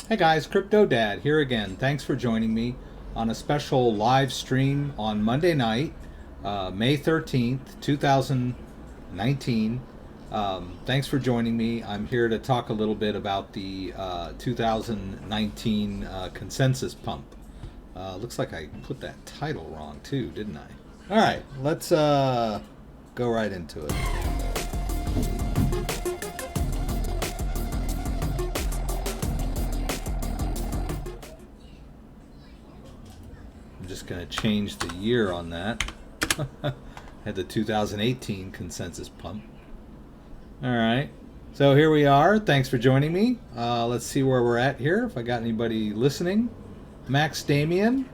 Hey guys, CryptoDad here again. Thanks for joining me on a special live stream on Monday night, May 13th, 2019. Thanks for joining me. I'm here to talk a little bit about the 2019 consensus pump. Looks like I put that title wrong too, didn't I? All right, let's go right into it. I'm just going to change the year on that. Had the 2018 consensus pump. All right. So here we are. Thanks for joining me. Let's see where we're at here. If I got anybody listening. Max Damien.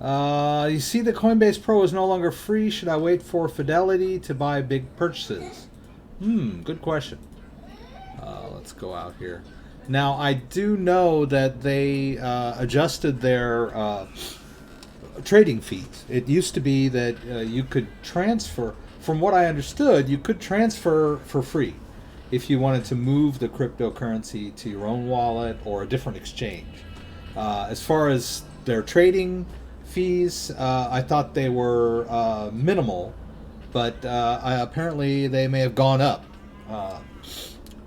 You see the Coinbase Pro is no longer free. Should I wait for Fidelity to buy big purchases? Good question. Let's go out here. Now, I do know that they adjusted their trading fees. It used to be that you could transfer, from what I understood, you could transfer for free if you wanted to move the cryptocurrency to your own wallet or a different exchange. As far as their trading fees, I thought they were minimal, but apparently they may have gone up.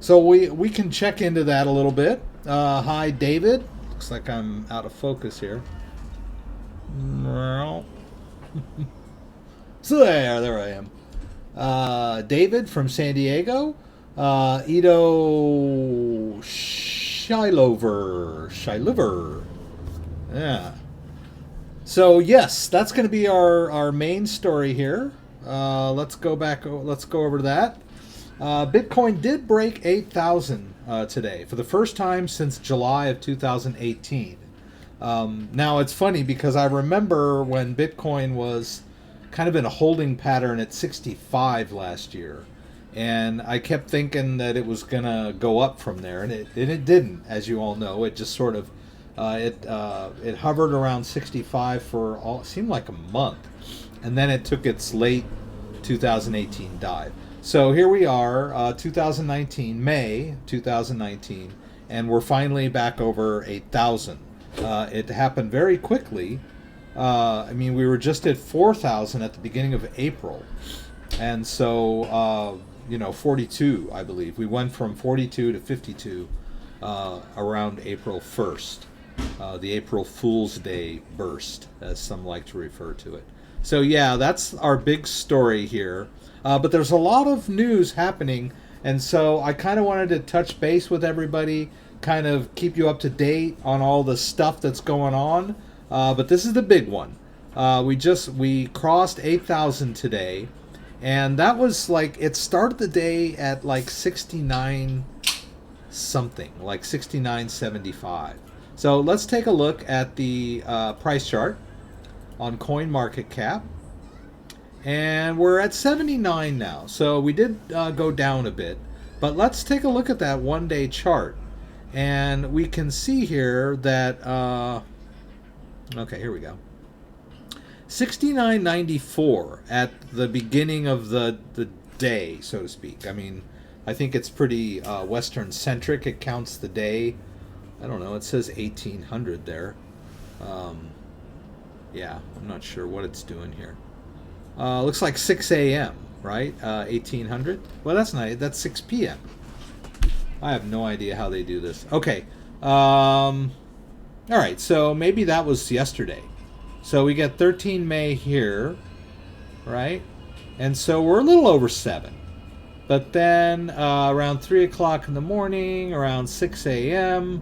So we can check into that a little bit. Hi, David. Looks like I'm out of focus here. So there I am. David from San Diego. Ido Shilover. Yeah. So yes, that's going to be our main story here. Let's go over to that. Bitcoin did break 8,000 today for the first time since July of 2018. Now it's funny because I remember when Bitcoin was kind of in a holding pattern at 65 last year, and I kept thinking that it was gonna go up from there, and it didn't, as you all know. It just sort of it hovered around 65 for it seemed like a month, and then it took its late 2018 dive. So here we are, 2019, May 2019, and we're finally back over 8,000. It happened very quickly. I mean, we were just at 4,000 at the beginning of April. And so, 42, I believe. We went from 42 to 52 around April 1st. The April Fool's Day burst, as some like to refer to it. So, yeah, that's our big story here. But there's a lot of news happening. And so I kind of wanted to touch base with everybody, kind of keep you up to date on all the stuff that's going on. But this is the big one. We crossed 8,000 today, and that was like, it started the day at like 69 something, like 69.75. So let's take a look at the price chart on CoinMarketCap. And we're at 79 now. So we did go down a bit. But let's take a look at that one-day chart. And we can see here that, okay, here we go. 69.94 at the beginning of the day, so to speak. I mean, I think it's pretty Western-centric. It counts the day. I don't know. It says 1800 there. Yeah, I'm not sure what it's doing here. Looks like 6 a.m., right? 1800. Well, that's nice. That's 6 p.m. I have no idea how they do this. Okay. All right. So maybe that was yesterday. So we get 13 May here, right? And so we're a little over 7. But then around 3 o'clock in the morning, around 6 a.m.,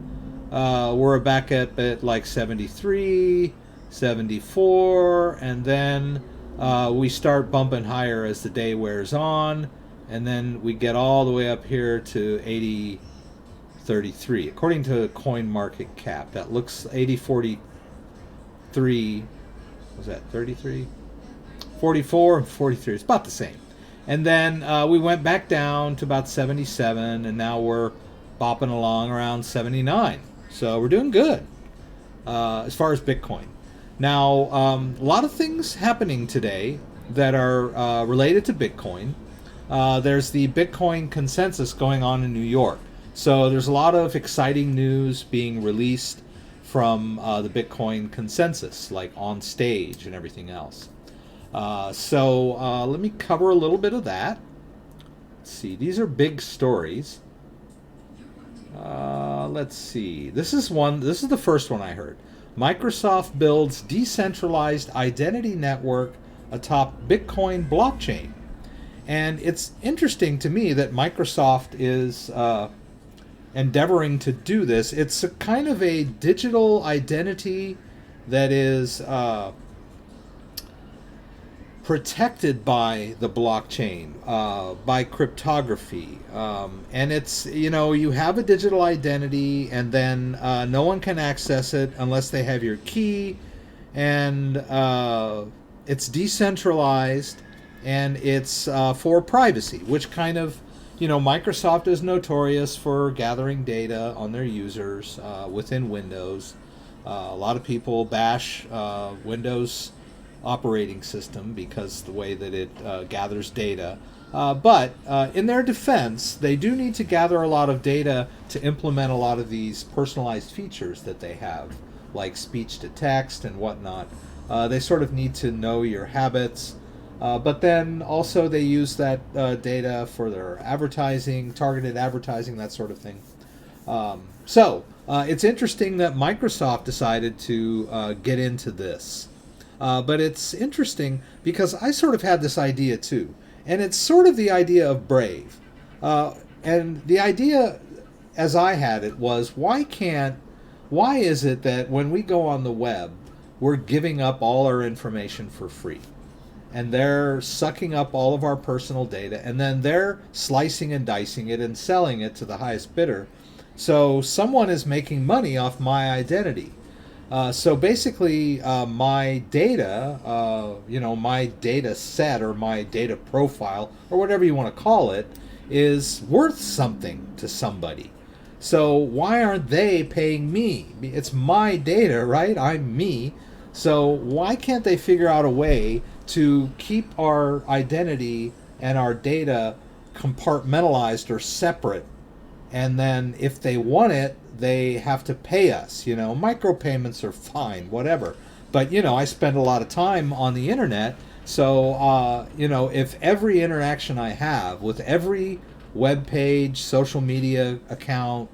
we're back at like 73, 74, and then we start bumping higher as the day wears on. And then we get all the way up here to 80.33. According to CoinMarketCap, that looks 80.43. Was that 33? 44 and 43. It's about the same. And then we went back down to about 77, and now we're bopping along around 79. So we're doing good as far as Bitcoin. Now, a lot of things happening today that are related to Bitcoin. There's the Bitcoin consensus going on in New York. So there's a lot of exciting news being released from the Bitcoin consensus, like on stage and everything else. So let me cover a little bit of that. Let's see, these are big stories. Let's see. This is the first one I heard. Microsoft builds decentralized identity network atop Bitcoin blockchain. And it's interesting to me that Microsoft is endeavoring to do this. It's a kind of a digital identity that is protected by the blockchain, by cryptography. And it's, you have a digital identity, and then no one can access it unless they have your key. And it's decentralized, and it's for privacy, which kind of, Microsoft is notorious for gathering data on their users within Windows. A lot of people bash Windows operating system because the way that it gathers data. But in their defense, they do need to gather a lot of data to implement a lot of these personalized features that they have, like speech to text and whatnot. They sort of need to know your habits. But then also they use that data for their advertising, targeted advertising, that sort of thing. So it's interesting that Microsoft decided to get into this. But it's interesting because I sort of had this idea too. And it's sort of the idea of Brave. And the idea, as I had it, was why is it that when we go on the web, we're giving up all our information for free? And they're sucking up all of our personal data, and then they're slicing and dicing it and selling it to the highest bidder. So someone is making money off my identity. So basically, my data, my data set or my data profile or whatever you want to call it is worth something to somebody. So why aren't they paying me? It's my data, right? I'm me. So why can't they figure out a way to keep our identity and our data compartmentalized or separate? And then if they want it, they have to pay us. Micropayments are fine, whatever. But, I spend a lot of time on the internet. So, if every interaction I have with every web page, social media account,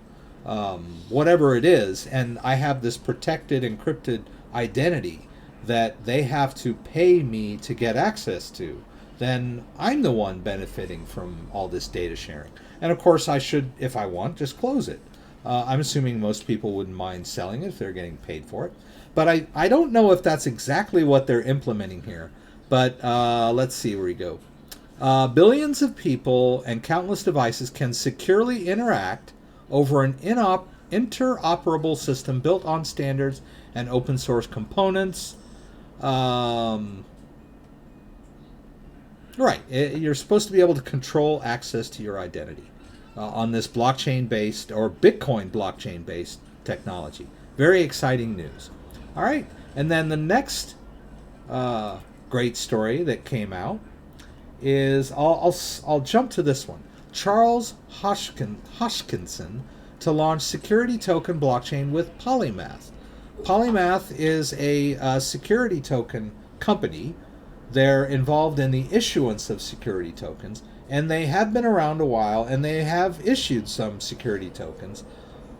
whatever it is, and I have this protected, encrypted identity that they have to pay me to get access to, then I'm the one benefiting from all this data sharing. And of course, I should, if I want, just close it. I'm assuming most people wouldn't mind selling it if they're getting paid for it. But I don't know if that's exactly what they're implementing here. But let's see where we go. Billions of people and countless devices can securely interact over an interoperable system built on standards and open source components. Right, you're supposed to be able to control access to your identity on this blockchain-based or Bitcoin blockchain-based technology. Very exciting news. All right, and then the next great story that came out is I'll jump to this one. Charles Hoskinson to launch security token blockchain with Polymath. Polymath is a security token company. They're involved in the issuance of security tokens, and they have been around a while, and they have issued some security tokens.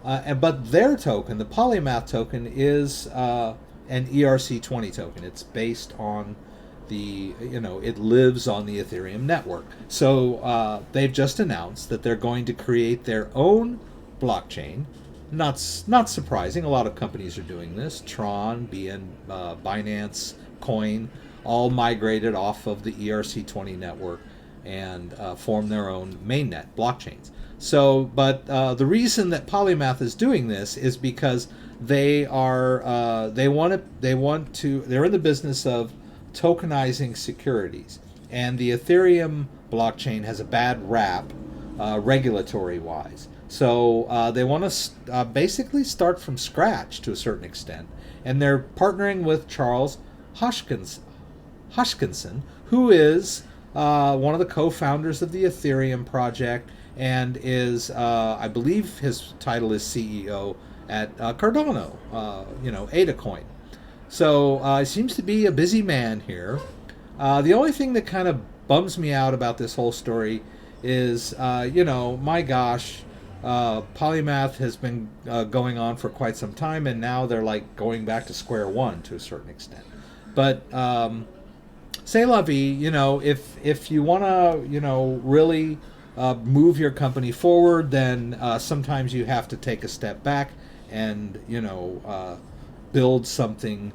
But their token, the Polymath token, is an ERC20 token. It's based on it lives on the Ethereum network. So they've just announced that they're going to create their own blockchain. Not surprising. A lot of companies are doing this. Tron, Binance, Coin, all migrated off of the ERC20 network and form their own mainnet blockchains. So, but the reason that Polymath is doing this is because they're in the business of tokenizing securities, and the Ethereum blockchain has a bad rap regulatory wise. So they want to basically start from scratch to a certain extent, and they're partnering with Charles Hoskinson, who is one of the co-founders of the Ethereum project, and is, I believe his title is CEO at Cardano, AdaCoin. So he seems to be a busy man here. The only thing that kind of bums me out about this whole story is, my gosh, Polymath has been going on for quite some time, and now they're like going back to square one to a certain extent. But c'est la vie, if you want to, really move your company forward, then sometimes you have to take a step back and, build something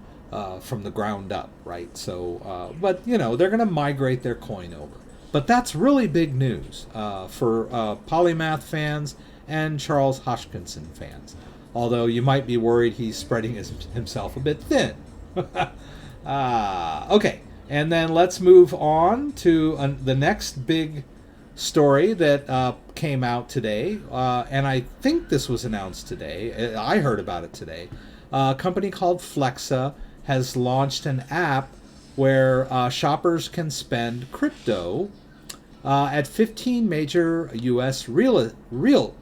from the ground up, right? So, but, they're going to migrate their coin over. But that's really big news for Polymath fans and Charles Hoskinson fans. Although you might be worried he's spreading himself a bit thin. Okay, and then let's move on to the next big story that came out today. And I think this was announced today. I heard about it today. A company called Flexa has launched an app where shoppers can spend crypto at 15 major U.S. real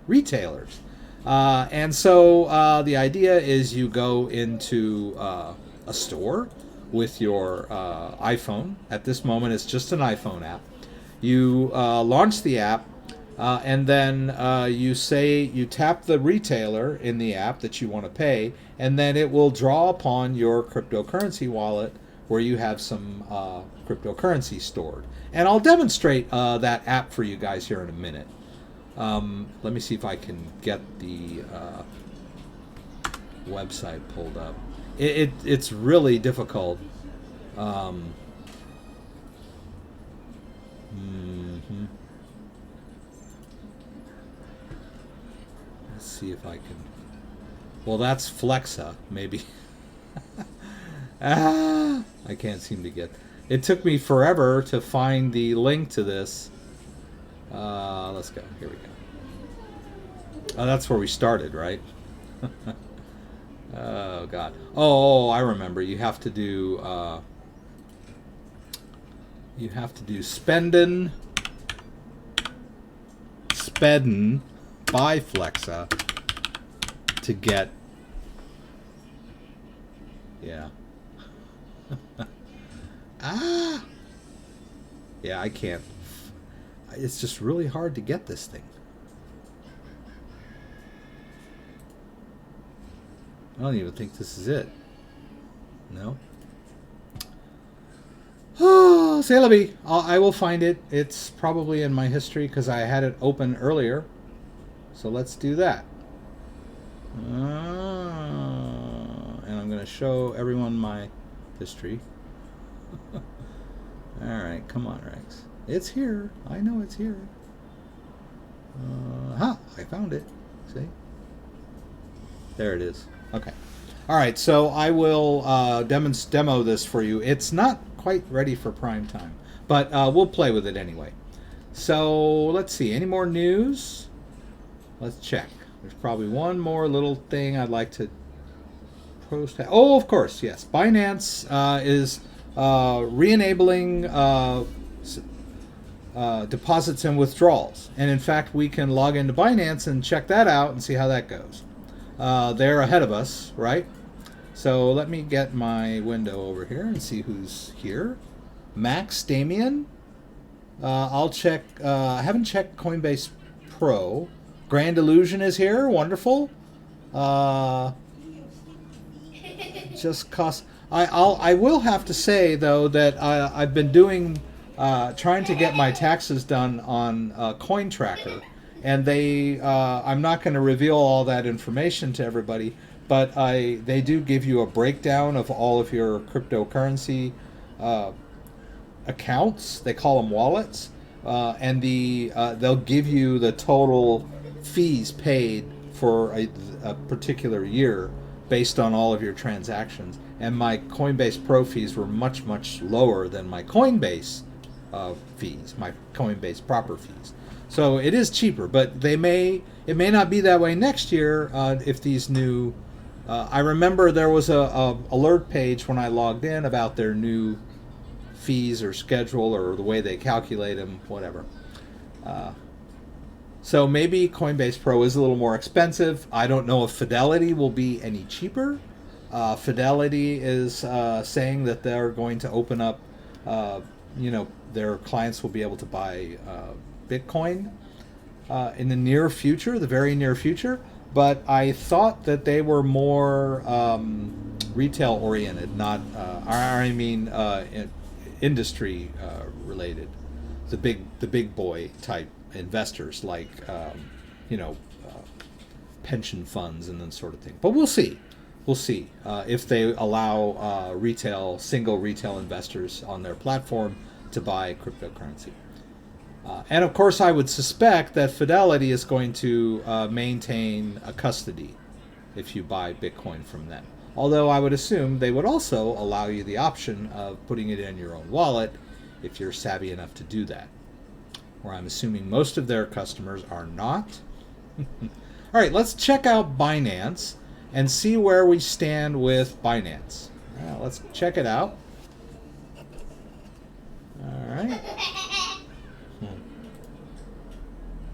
retailers. And so the idea is you go into a store with your iPhone. At this moment, it's just an iPhone app. You launch the app, and then you tap the retailer in the app that you want to pay, and then it will draw upon your cryptocurrency wallet where you have some cryptocurrency stored. And I'll demonstrate that app for you guys here in a minute. Let me see if I can get the website pulled up. It's really difficult. Let's see if I can. Well, that's Flexa, maybe. I can't seem to get. It took me forever to find the link to this. Let's go. Here we go. Oh, that's where we started, right? Oh God. Oh, I remember. You have to do spendin by Flexa to get. Yeah. Yeah, I can't. It's just really hard to get this thing. I don't even think this is it. No. Oh, c'est la vie. I will find it. It's probably in my history because I had it open earlier. So let's do that. And I'm going to show everyone my history. Alright, come on, Rex. It's here. I know it's here. I found it. See? There it is. Okay. Alright, so I will demo this for you. It's not quite ready for prime time, but we'll play with it anyway. So, let's see. Any more news? Let's check. There's probably one more little thing I'd like to post. Oh, of course, yes. Binance is re-enabling deposits and withdrawals. And in fact, we can log into Binance and check that out and see how that goes. They're ahead of us, right? So let me get my window over here and see who's here. Max Damien. I'll check. I haven't checked Coinbase Pro. Grand Illusion is here. Wonderful. Just cost. I will have to say though that I've been doing trying to get my taxes done on Cointracker, and I'm not going to reveal all that information to everybody, but they do give you a breakdown of all of your cryptocurrency accounts. They call them wallets, and they'll give you the total fees paid for a particular year based on all of your transactions. And my Coinbase Pro fees were much, much lower than my Coinbase fees, my Coinbase proper fees. So it is cheaper, but it may not be that way next year if these new. I remember there was a alert page when I logged in about their new fees or schedule or the way they calculate them, whatever. So maybe Coinbase Pro is a little more expensive. I don't know if Fidelity will be any cheaper. Fidelity is saying that they're going to open up, their clients will be able to buy Bitcoin in the near future, the very near future. But I thought that they were more retail oriented, not, industry related. The big boy type investors like, pension funds and that sort of thing. But we'll see. We'll see if they allow single retail investors on their platform to buy cryptocurrency. And of course, I would suspect that Fidelity is going to maintain a custody if you buy Bitcoin from them. Although I would assume they would also allow you the option of putting it in your own wallet if you're savvy enough to do that. Or I'm assuming most of their customers are not. All right, let's check out Binance and see where we stand with Binance. Let's check it out. All right.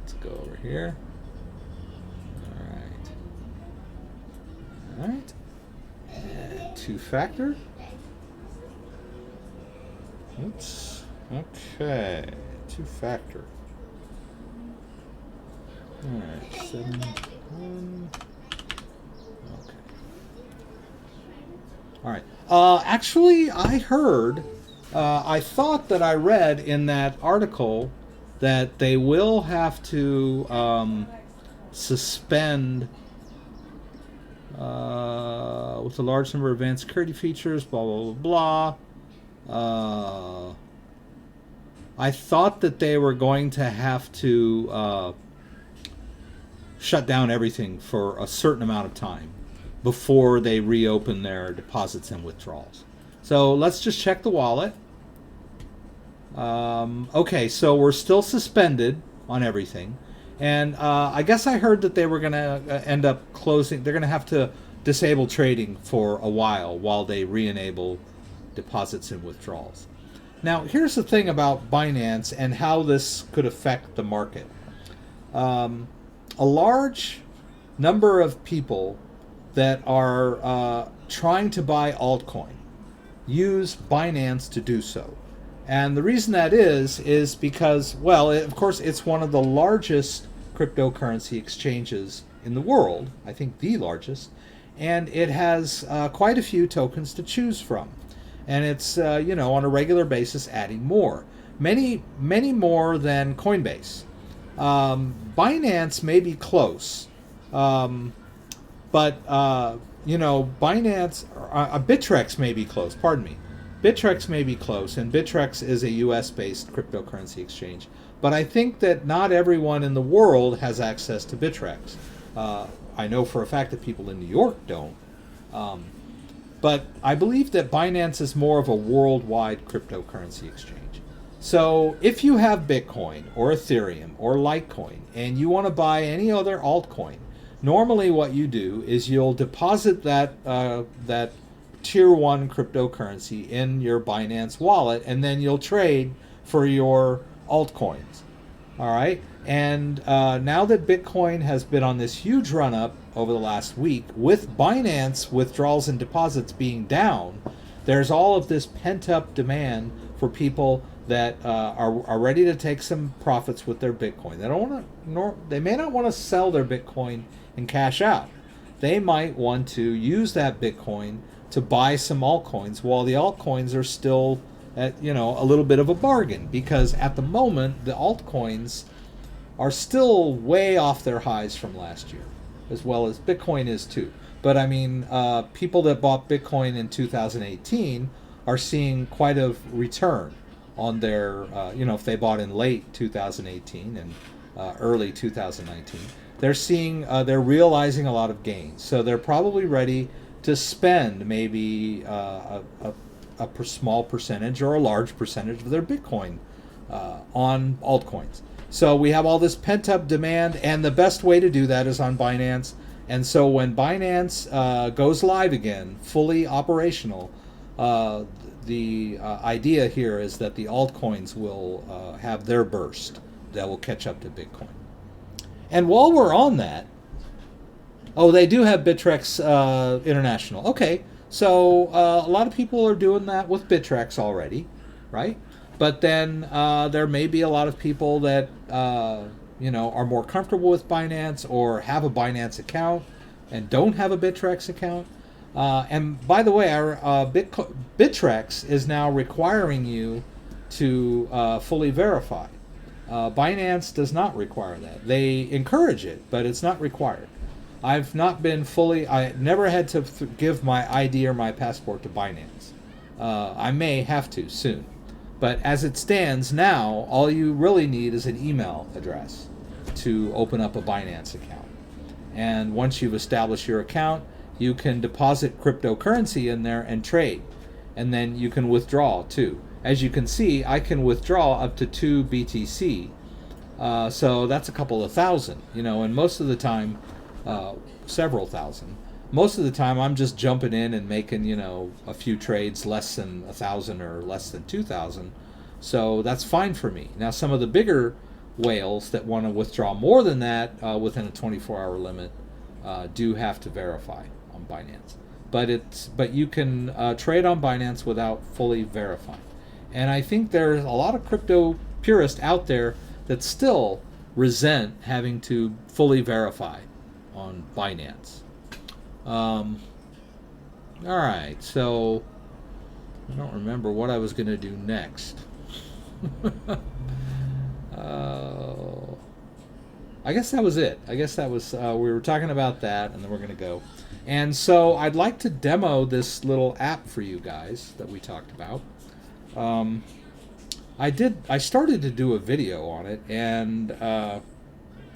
Let's go over here. All right. And two-factor. Oops. Okay. Two-factor. All right. 7-1. Okay. All right. Actually, I heard. I thought that I read in that article that they will have to suspend with a large number of advanced security features, blah, blah, blah, blah. I thought that they were going to have to shut down everything for a certain amount of time before they reopen their deposits and withdrawals. So let's just check the wallet. Okay, so we're still suspended on everything. And I guess I heard that they were going to end up closing. They're going to have to disable trading for a while they re-enable deposits and withdrawals. Now, here's the thing about Binance and how this could affect the market. A large number of people that are trying to buy altcoin use Binance to do so. And the reason that is because, well, of course, it's one of the largest cryptocurrency exchanges in the world, I think the largest, and it has quite a few tokens to choose from. And it's, on a regular basis adding more. Many more than Coinbase. Binance may be close, but Binance, Bittrex may be close, pardon me. Bittrex may be close, and Bittrex is a US-based cryptocurrency exchange. But I think that not everyone in the world has access to Bittrex. I know for a fact that people in New York don't. But I believe that Binance is more of a worldwide cryptocurrency exchange. So if you have Bitcoin or Ethereum or Litecoin and you want to buy any other altcoin, normally what you do is you'll deposit that tier 1 cryptocurrency in your Binance wallet, and then you'll trade for your altcoins. All right? And now that Bitcoin has been on this huge run-up over the last week, with Binance withdrawals and deposits being down, there's all of this pent-up demand for people that are ready to take some profits with their Bitcoin. They may not want to sell their Bitcoin and cash out. They might want to use that Bitcoin to buy some altcoins while the altcoins are still at a little bit of a bargain, because at the moment the altcoins are still way off their highs from last year, as well as Bitcoin is too. But I mean, people that bought Bitcoin in 2018 are seeing quite a return on their, if they bought in late 2018 and early 2019, they're realizing a lot of gains. So they're probably ready to spend maybe a small percentage or a large percentage of their Bitcoin on altcoins. So we have all this pent-up demand, and the best way to do that is on Binance. And so when Binance goes live again, fully operational, the idea here is that the altcoins will have their burst that will catch up to Bitcoin. And while we're on that, oh, they do have Bittrex International. Okay, so a lot of people are doing that with Bittrex already, right? But then there may be a lot of people that you know, are more comfortable with Binance or have a Binance account and don't have a Bittrex account. And by the way, our Bittrex is now requiring you to fully verify. Binance does not require that. They encourage it, but it's not required. I've not been fully, I never had to give my ID or my passport to Binance. I may have to soon. But as it stands now, all you really need is an email address to open up a Binance account. And once you've established your account, you can deposit cryptocurrency in there and trade. And then you can withdraw too. As you can see, I can withdraw up to 2 BTC. So that's a couple of thousand, you know, and most of the time, several thousand. Most of the time I'm just jumping in and making, you know, a few trades less than 1,000 or less than 2,000. So that's fine for me. Now some of the bigger whales that want to withdraw more than that within a 24-hour limit do have to verify on Binance. But you can trade on Binance without fully verifying. And I think there's a lot of crypto purists out there that still resent having to fully verify on Binance. All right, so I don't remember what I was going to do next. I guess that was it. I guess that was, we were talking about that, and then we're going to go. And so I'd like to demo this little app for you guys that we talked about. I started to do a video on it, and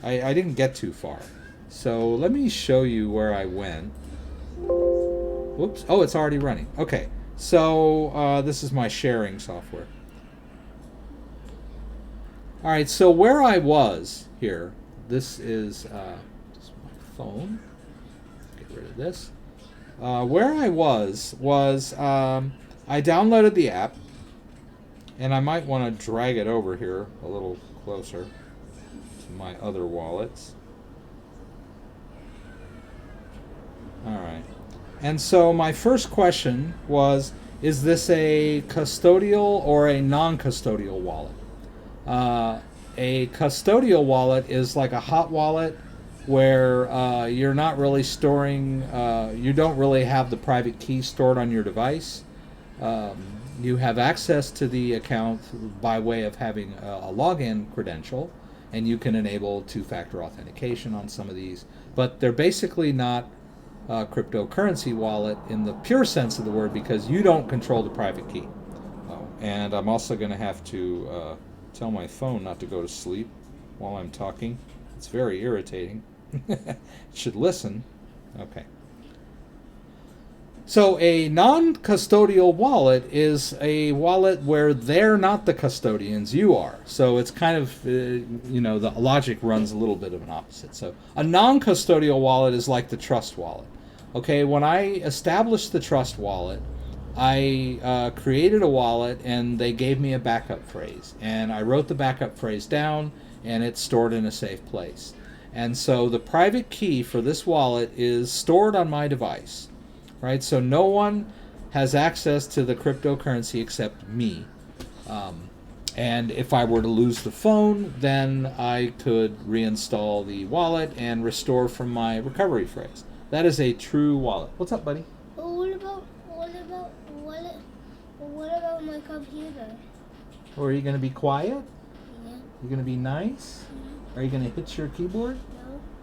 I didn't get too far. So let me show you where I went. Whoops. Oh, it's already running. Okay. So this is my sharing software. All right. So where I was here, this is just my phone. Get rid of this. Where I was I downloaded the app, and I might want to drag it over here a little closer to my other wallets. All right. And so my first question was, is this a custodial or a non-custodial wallet? A custodial wallet is like a hot wallet where you're not really storing, you don't really have the private key stored on your device. You have access to the account by way of having a login credential, and you can enable two-factor authentication on some of these, but they're basically not cryptocurrency wallet in the pure sense of the word, because you don't control the private key. And I'm also going to have to tell my phone not to go to sleep while I'm talking. It's very irritating. It should listen. Okay. So a non-custodial wallet is a wallet where they're not the custodians, you are. So it's kind of, you know, the logic runs a little bit of an opposite. So a non-custodial wallet is like the trust wallet. Okay, when I established the trust wallet, I created a wallet, and they gave me a backup phrase. And I wrote the backup phrase down, and it's stored in a safe place. And so the private key for this wallet is stored on my device. Right, so no one has access to the cryptocurrency except me. And if I were to lose the phone, then I could reinstall the wallet and restore from my recovery phrase. That is a true wallet. What's up, buddy? Well, what about my computer? Or are you going to be quiet? Yeah. You going to be nice? Are you going to hit your keyboard?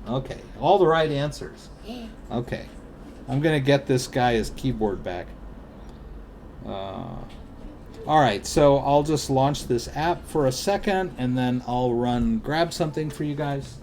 No. Okay, all the right answers. Yeah. Okay. I'm going to get this guy his keyboard back. All right, so I'll just launch this app for a second, and then I'll grab something for you guys.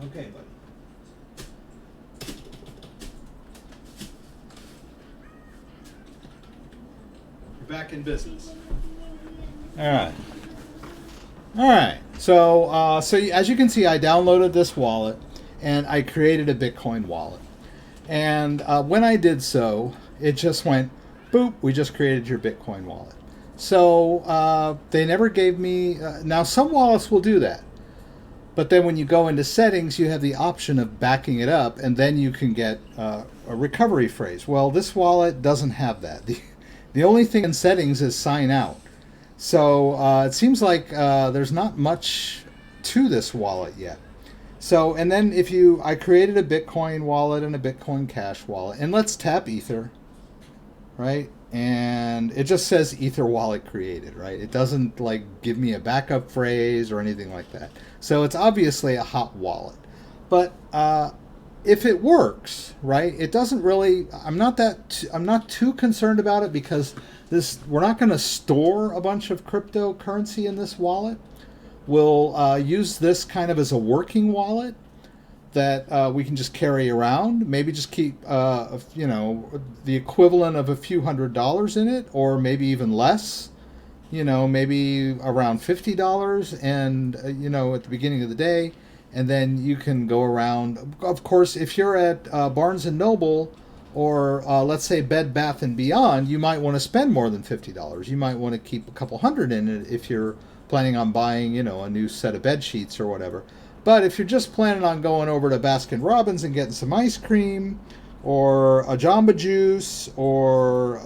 Okay, buddy. You're back in business. All right. All right. So, as you can see, I downloaded this wallet, and I created a Bitcoin wallet. And when I did so, it just went, boop, we just created your Bitcoin wallet. So they never gave me, now some wallets will do that. But then when you go into settings, you have the option of backing it up, and then you can get a recovery phrase. Well, this wallet doesn't have that. The only thing in settings is sign out. So it seems like there's not much to this wallet yet. So, and then I created a Bitcoin wallet and a Bitcoin Cash wallet, and let's tap Ether, right? And it just says Ether wallet created, right? It doesn't like give me a backup phrase or anything like that. So it's obviously a hot wallet. But if it works, right, it doesn't really, I'm not too concerned about it, because we're not going to store a bunch of cryptocurrency in this wallet. We'll use this kind of as a working wallet that we can just carry around. Maybe just keep, the equivalent of a few $100s in it, or maybe even less. Maybe around $50, and at the beginning of the day, and then you can go around. Of course, if you're at Barnes and Noble, or let's say Bed Bath and Beyond, you might want to spend more than $50. You might want to keep a couple hundred in it if you're planning on buying, a new set of bed sheets or whatever. But if you're just planning on going over to Baskin Robbins and getting some ice cream, or a Jamba Juice, or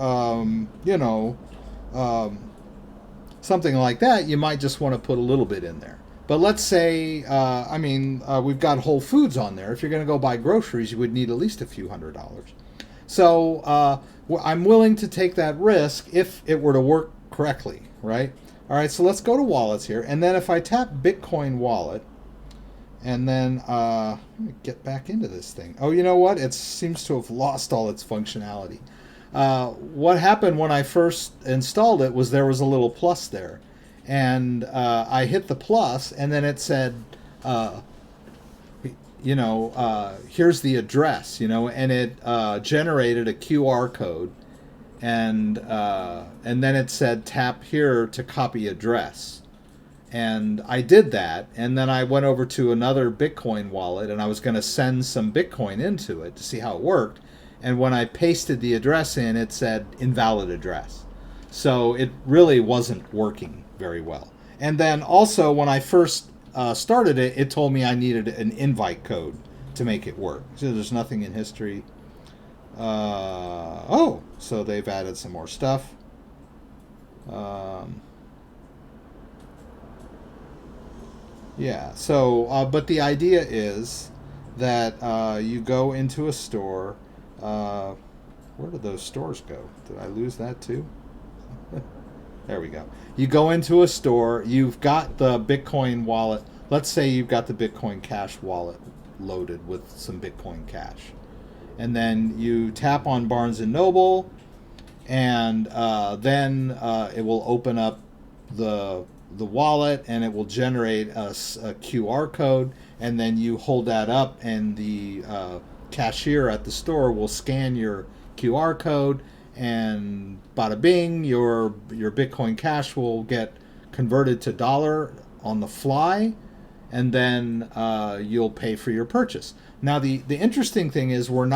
something like that, you might just want to put a little bit in there. But let's say, we've got Whole Foods on there. If you're going to go buy groceries, you would need at least a few $100s. So I'm willing to take that risk if it were to work correctly, right? All right, so let's go to wallets here. And then if I tap Bitcoin wallet, and then let me get back into this thing. Oh, you know what? It seems to have lost all its functionality. What happened when I first installed it was there was a little plus there. And I hit the plus, and then it said, here's the address, and it generated a QR code. And then it said, tap here to copy address. And I did that, and then I went over to another Bitcoin wallet, and I was going to send some Bitcoin into it to see how it worked. And when I pasted the address in, it said invalid address. So it really wasn't working very well. And then also, when I first started it, it told me I needed an invite code to make it work. So there's nothing in history. So they've added some more stuff. Yeah, so, but the idea is that you go into a store. Where did those stores go? Did I lose that too? There we go. You go into a store. You've got the Bitcoin wallet. Let's say you've got the Bitcoin Cash wallet loaded with some Bitcoin Cash. And then you tap on Barnes and Noble, and then it will open up the wallet, and it will generate a QR code, and then you hold that up, and the cashier at the store will scan your QR code, and bada bing, your Bitcoin Cash will get converted to dollar on the fly, and then you'll pay for your purchase. Now the interesting thing is we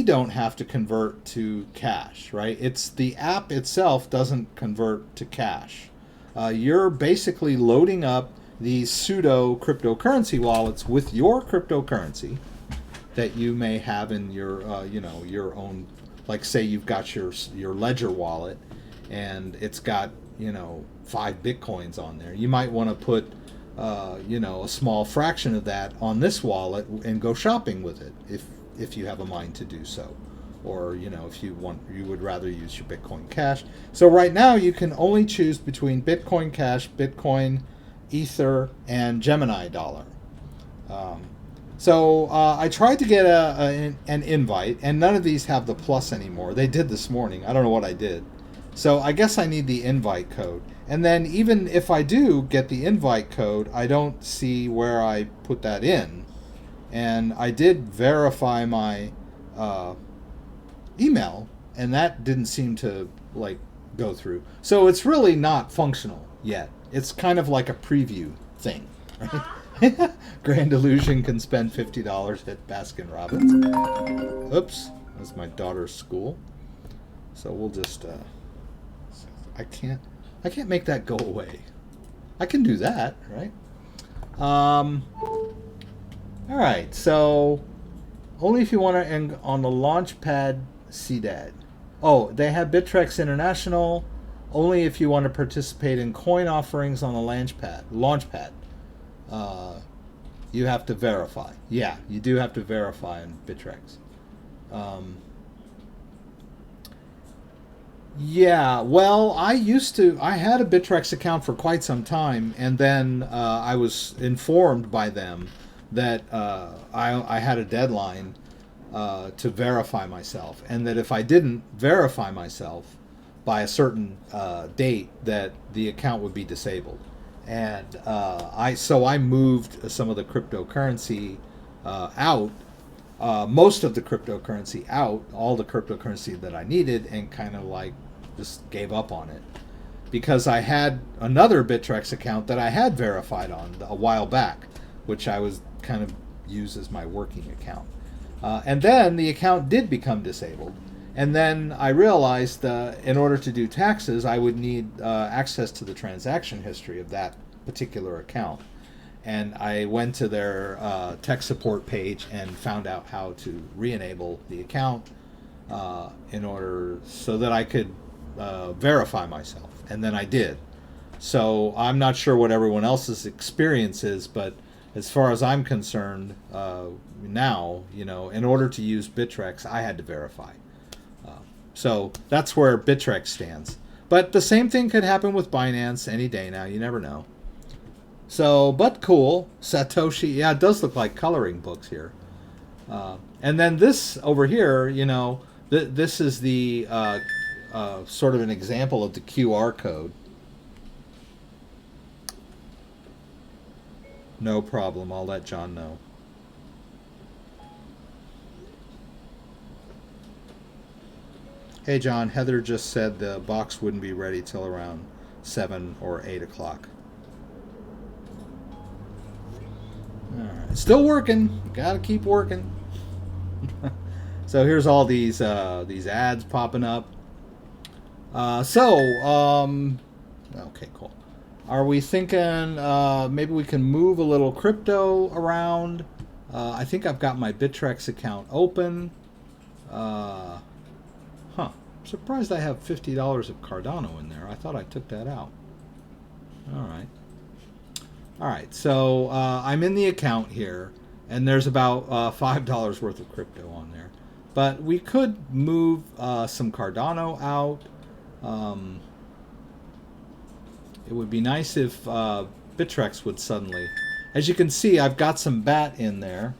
don't have to convert to cash, right? It's the app itself doesn't convert to cash. You're basically loading up these pseudo cryptocurrency wallets with your cryptocurrency that you may have in your your own. Like, say you've got your Ledger wallet, and it's got 5 Bitcoins on there. You might want to put a small fraction of that on this wallet and go shopping with it if you have a mind to do so, or if you would rather use your Bitcoin Cash. So right now you can only choose between Bitcoin Cash, Bitcoin, Ether, and Gemini dollar. So I tried to get an invite, and none of these have the plus anymore. They did this morning. I don't know what I did. So I guess I need the invite code. And then even if I do get the invite code, I don't see where I put that in. And I did verify my email, and that didn't seem to like go through. So it's really not functional yet. It's kind of like a preview thing, right? Grand Illusion can spend $50 at Baskin Robbins. Oops, that's my daughter's school. So we'll just I can't make that go away. I can do that, right? All right, so only if you want to on the Launchpad CDAD. Oh, they have Bittrex International. Only if you want to participate in coin offerings on the Launchpad. You have to verify. Yeah, you do have to verify in Bittrex. Yeah, well, I had a Bittrex account for quite some time, and then I was informed by them that I had a deadline to verify myself, and that if I didn't verify myself by a certain date, that the account would be disabled. And I moved some of the cryptocurrency out, most of the cryptocurrency out, all the cryptocurrency that I needed, and kind of like just gave up on it, because I had another Bittrex account that I had verified on a while back, which I was kind of use as my working account. And then the account did become disabled. And then I realized in order to do taxes, I would need access to the transaction history of that particular account. And I went to their tech support page and found out how to re-enable the account in order so that I could verify myself. And then I did. So I'm not sure what everyone else's experience is, but as far as I'm concerned, now, in order to use Bittrex, I had to verify. So that's where Bittrex stands. But the same thing could happen with Binance any day now. You never know. So, but cool. Satoshi, yeah, it does look like coloring books here. And then this over here, this is the sort of an example of the QR code. No problem. I'll let John know. Hey, John. Heather just said the box wouldn't be ready till around 7 or 8 o'clock. All right. Still working. Got to keep working. So here's all these ads popping up. Okay, cool. Are we thinking maybe we can move a little crypto around? I think I've got my Bittrex account open. I'm surprised I have $50 of Cardano in there. I thought I took that out. All right, so I'm in the account here, and there's about $5 worth of crypto on there. But we could move some Cardano out. It would be nice if Bittrex would suddenly... As you can see, I've got some BAT in there.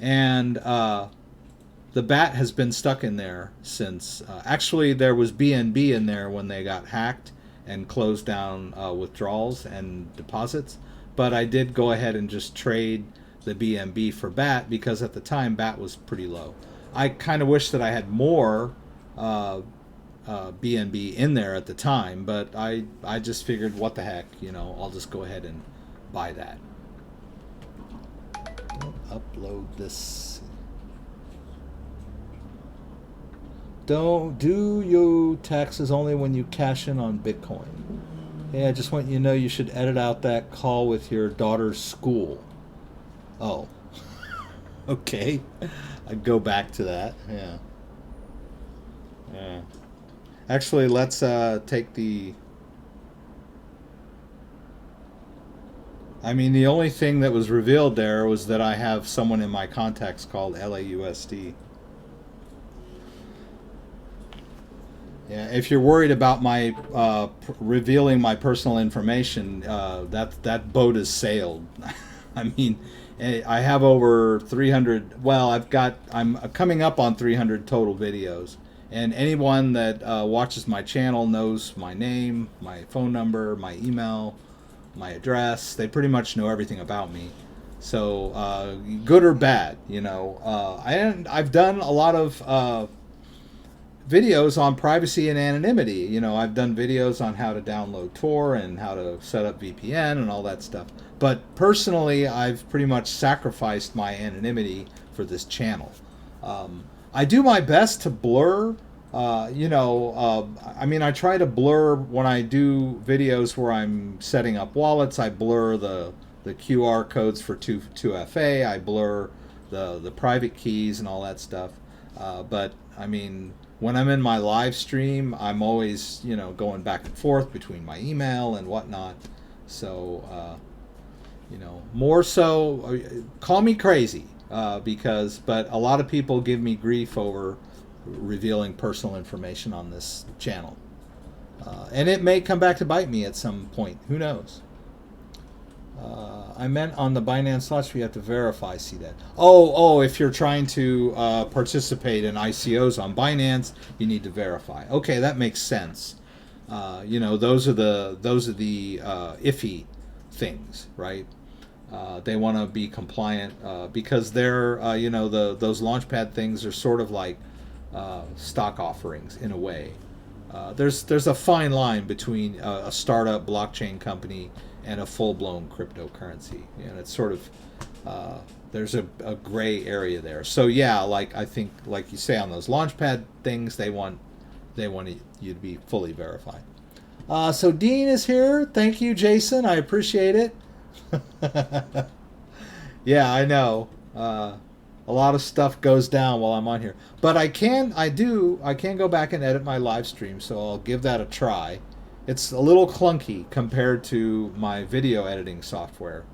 And the BAT has been stuck in there since... actually, there was BNB in there when they got hacked and closed down withdrawals and deposits. But I did go ahead and just trade the BNB for BAT because at the time BAT was pretty low. I kind of wish that I had more BNB in there at the time, but I just figured, what the heck, I'll just go ahead and buy that. Upload this. Don't do your taxes only when you cash in on Bitcoin. Hey, I just want you to know you should edit out that call with your daughter's school. Oh. Okay. I'd go back to that. Yeah. Actually, let's take the... I mean, the only thing that was revealed there was that I have someone in my contacts called LAUSD. Yeah, if you're worried about my revealing my personal information, that boat has sailed. I mean, I have over 300. Well, I'm coming up on 300 total videos, And anyone that watches my channel knows my name, my phone number, my email, my address. They pretty much know everything about me. So good or bad, you know. I've done a lot of videos on privacy and anonymity. You know, I've done videos on how to download Tor and how to set up VPN and all that stuff. But personally, I've pretty much sacrificed my anonymity for this channel. I do my best to blur, I mean, I try to blur when I do videos where I'm setting up wallets. I blur the QR codes for 2FA. I blur the private keys and all that stuff. But, I mean, when I'm in my live stream, I'm always, you know, going back and forth between my email and whatnot. So, you know, more so, call me crazy, but a lot of people give me grief over revealing personal information on this channel. And it may come back to bite me at some point. Who knows? I meant on the Binance Watch, we have to verify, see that. Oh, if you're trying to participate in ICOs on Binance, you need to verify. Okay, that makes sense. You know, those are the iffy things, right? They want to be compliant because they're, those launchpad things are sort of like stock offerings in a way. There's a fine line between a startup blockchain company and a full-blown cryptocurrency, and it's sort of there's a gray area there. So yeah, like I think, like you say on those launchpad things, they want you to be fully verified. So Dean is here. Thank you, Jason. I appreciate it. Yeah, I know. A lot of stuff goes down while I'm on here, but I can go back and edit my live stream, so I'll give that a try. It's a little clunky compared to my video editing software.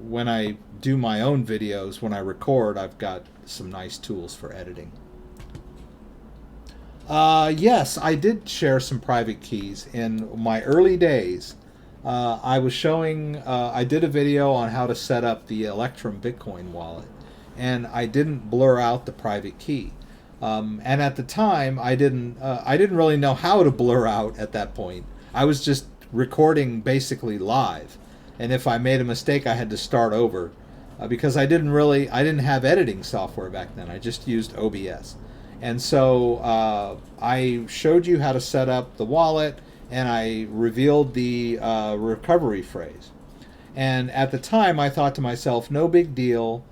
When I do my own videos, when I record, I've got some nice tools for editing. Yes, I did share some private keys in my early days. I was showing, I did a video on how to set up the Electrum Bitcoin wallet, and I didn't blur out the private key. And at the time, I didn't really know how to blur out at that point. I was just recording basically live, and if I made a mistake, I had to start over because I didn't have editing software back then. I just used OBS, and so I showed you how to set up the wallet, and I revealed the recovery phrase. And at the time, I thought to myself, no big deal.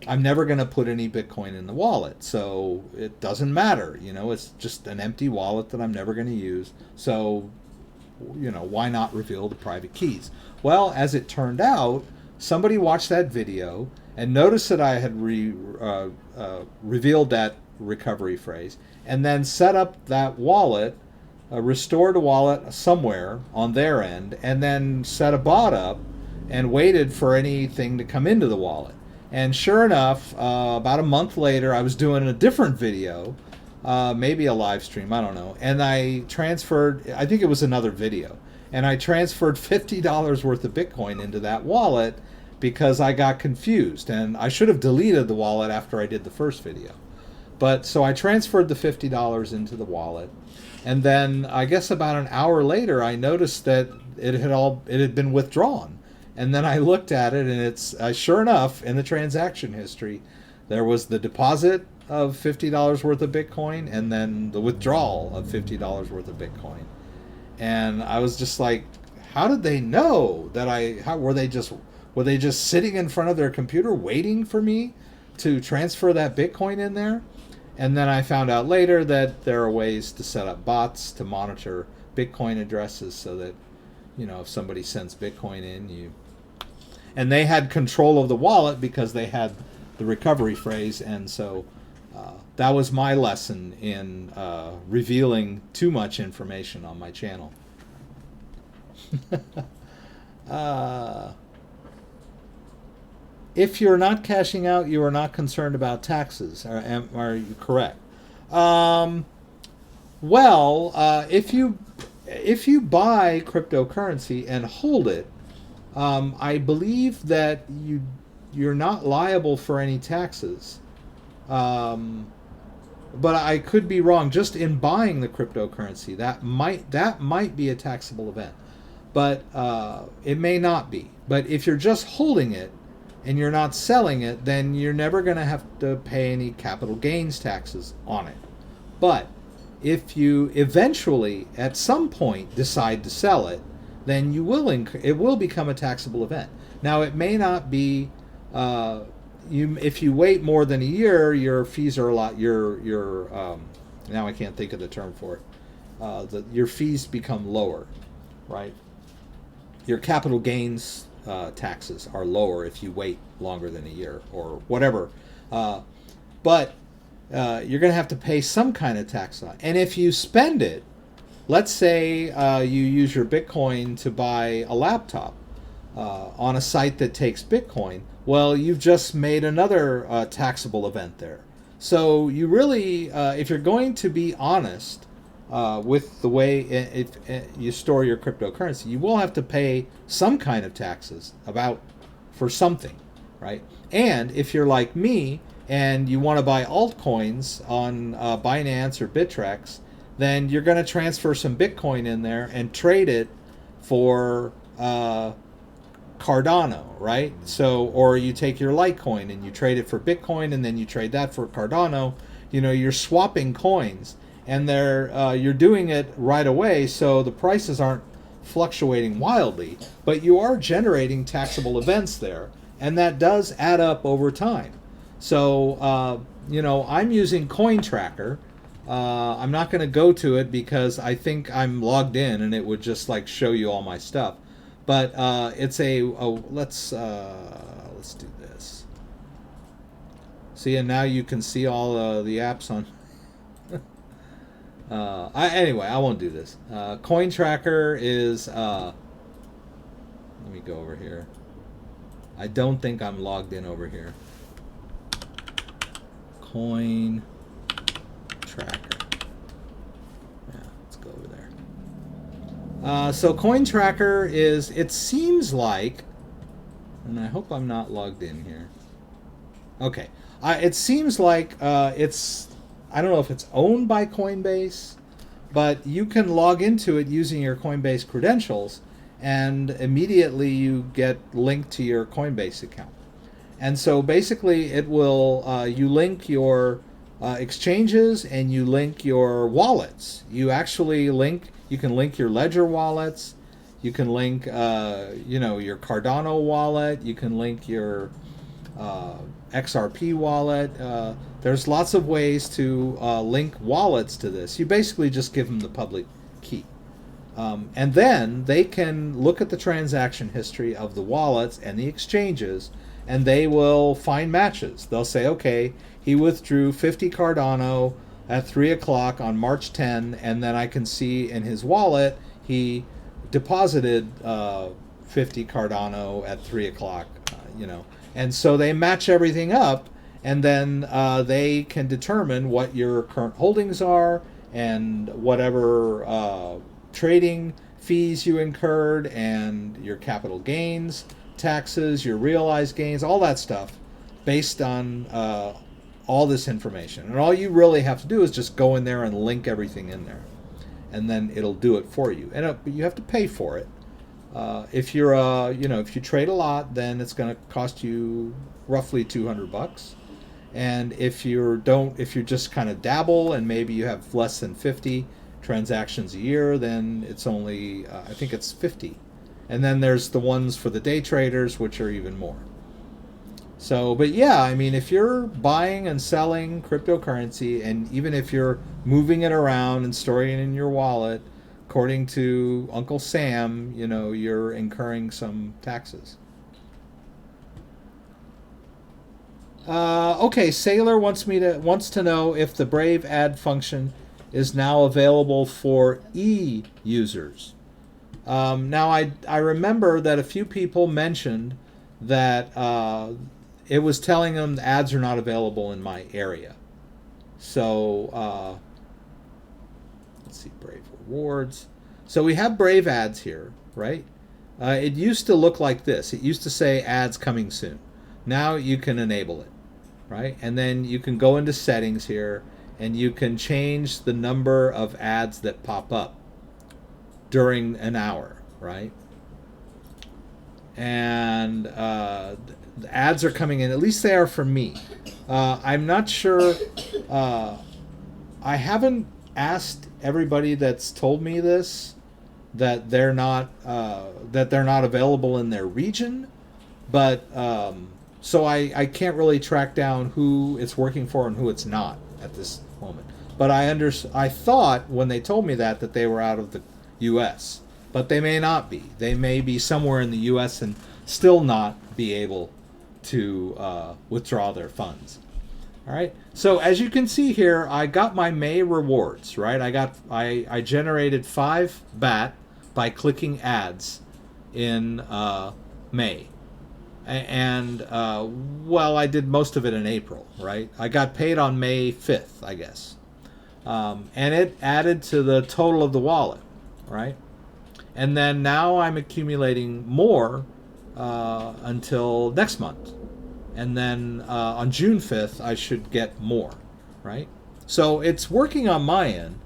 I'm never going to put any Bitcoin in the wallet, so it doesn't matter. You know, it's just an empty wallet that I'm never going to use. So, you know, why not reveal the private keys? Well, as it turned out, somebody watched that video and noticed that I had revealed that recovery phrase, and then set up that wallet, restored a wallet somewhere on their end, and then set a bot up and waited for anything to come into the wallet. And sure enough, about a month later, I was doing a different video, maybe a live stream, I don't know, and I transferred, I think it was another video, and I transferred $50 worth of Bitcoin into that wallet because I got confused, and I should have deleted the wallet after I did the first video. But so I transferred the $50 into the wallet, and then I guess about an hour later, I noticed that it had been withdrawn. And then I looked at it, and it's sure enough, in the transaction history, there was the deposit of $50 worth of Bitcoin, and then the withdrawal of $50 worth of Bitcoin. And I was just like, how did they know that were they just sitting in front of their computer waiting for me to transfer that Bitcoin in there? And then I found out later that there are ways to set up bots to monitor Bitcoin addresses so that, you know, if somebody sends Bitcoin in, and they had control of the wallet because they had the recovery phrase, and so that was my lesson in revealing too much information on my channel. If you're not cashing out, you are not concerned about taxes. Are you correct? Well, if you buy cryptocurrency and hold it, I believe that you're not liable for any taxes. but I could be wrong. Just in buying the cryptocurrency, that might be a taxable event, but it may not be. But if you're just holding it and you're not selling it, then you're never going to have to pay any capital gains taxes on it. But if you eventually, at some point, decide to sell it, then you will it will become a taxable event. Now, it may not be. If you wait more than a year, your fees are a lot. Now I can't think of the term for it. Your fees become lower, right? Your capital gains taxes are lower if you wait longer than a year or whatever. But you're going to have to pay some kind of tax on it. And if you spend it, let's say you use your Bitcoin to buy a laptop on a site that takes Bitcoin, well, you've just made another taxable event there. So you really, if you're going to be honest with the way you store your cryptocurrency, you will have to pay some kind of taxes for something, right? And if you're like me and you want to buy altcoins on Binance or Bittrex, then you're going to transfer some Bitcoin in there and trade it for Cardano, right? So, or you take your Litecoin and you trade it for Bitcoin, and then you trade that for Cardano. You know, you're swapping coins, and you're doing it right away, so the prices aren't fluctuating wildly, but you are generating taxable events there, and that does add up over time. So, you know, I'm using Cointracker. I'm not going to go to it because I think I'm logged in, and it would just like show you all my stuff. But it's let's do this. See, and now you can see all the apps on. Anyway, I won't do this. Cointracker is. Let me go over here. I don't think I'm logged in over here. Cointracker. So Cointracker is, it seems like, and I hope I'm not logged in here. Okay. It seems like it's, I don't know if it's owned by Coinbase, but you can log into it using your Coinbase credentials, and immediately you get linked to your Coinbase account. And so basically it will, you link your exchanges and you link your wallets. You actually you can link your Ledger wallets. You can link, you know, your Cardano wallet. You can link your XRP wallet. There's lots of ways to link wallets to this. You basically just give them the public key. And then they can look at the transaction history of the wallets and the exchanges, and they will find matches. They'll say, okay, he withdrew 50 Cardano at 3 o'clock on March 10, and then I can see in his wallet he deposited 50 Cardano at 3 o'clock, you know. And so they match everything up, and then they can determine what your current holdings are and whatever trading fees you incurred and your capital gains taxes, your realized gains, all that stuff based on all this information. And all you really have to do is just go in there and link everything in there, and then it'll do it for you. And you have to pay for it. If you're you know, if you trade a lot, then it's going to cost you roughly $200. And if you just kind of dabble and maybe you have less than 50 transactions a year, then it's only I think it's 50. And then there's the ones for the day traders, which are even more. So, but yeah, I mean, if you're buying and selling cryptocurrency, and even if you're moving it around and storing it in your wallet, according to Uncle Sam, you know, you're incurring some taxes. Okay, Sailor wants to know if the Brave add function is now available for e-users. Now, I remember that a few people mentioned that it was telling them the ads are not available in my area. So, let's see, Brave rewards. So we have Brave ads here, right? It used to look like this. It used to say ads coming soon. Now you can enable it, right? And then you can go into settings here, and you can change the number of ads that pop up during an hour, right? And the ads are coming in, at least they are for me. I'm not sure. I haven't asked everybody that's told me this that they're not available in their region, but so I can't really track down who it's working for and who it's not at this moment. But I thought when they told me that they were out of the U.S., but they may not be. They may be somewhere in the U.S. and still not be able to withdraw their funds. All right. So as you can see here, I got my May rewards. Right. I generated 5 BAT by clicking ads in May, and well, I did most of it in April. Right. I got paid on May 5th, I guess, and it added to the total of the wallet. Right. And then now I'm accumulating more until next month. And then on June 5th, I should get more, right? So it's working on my end.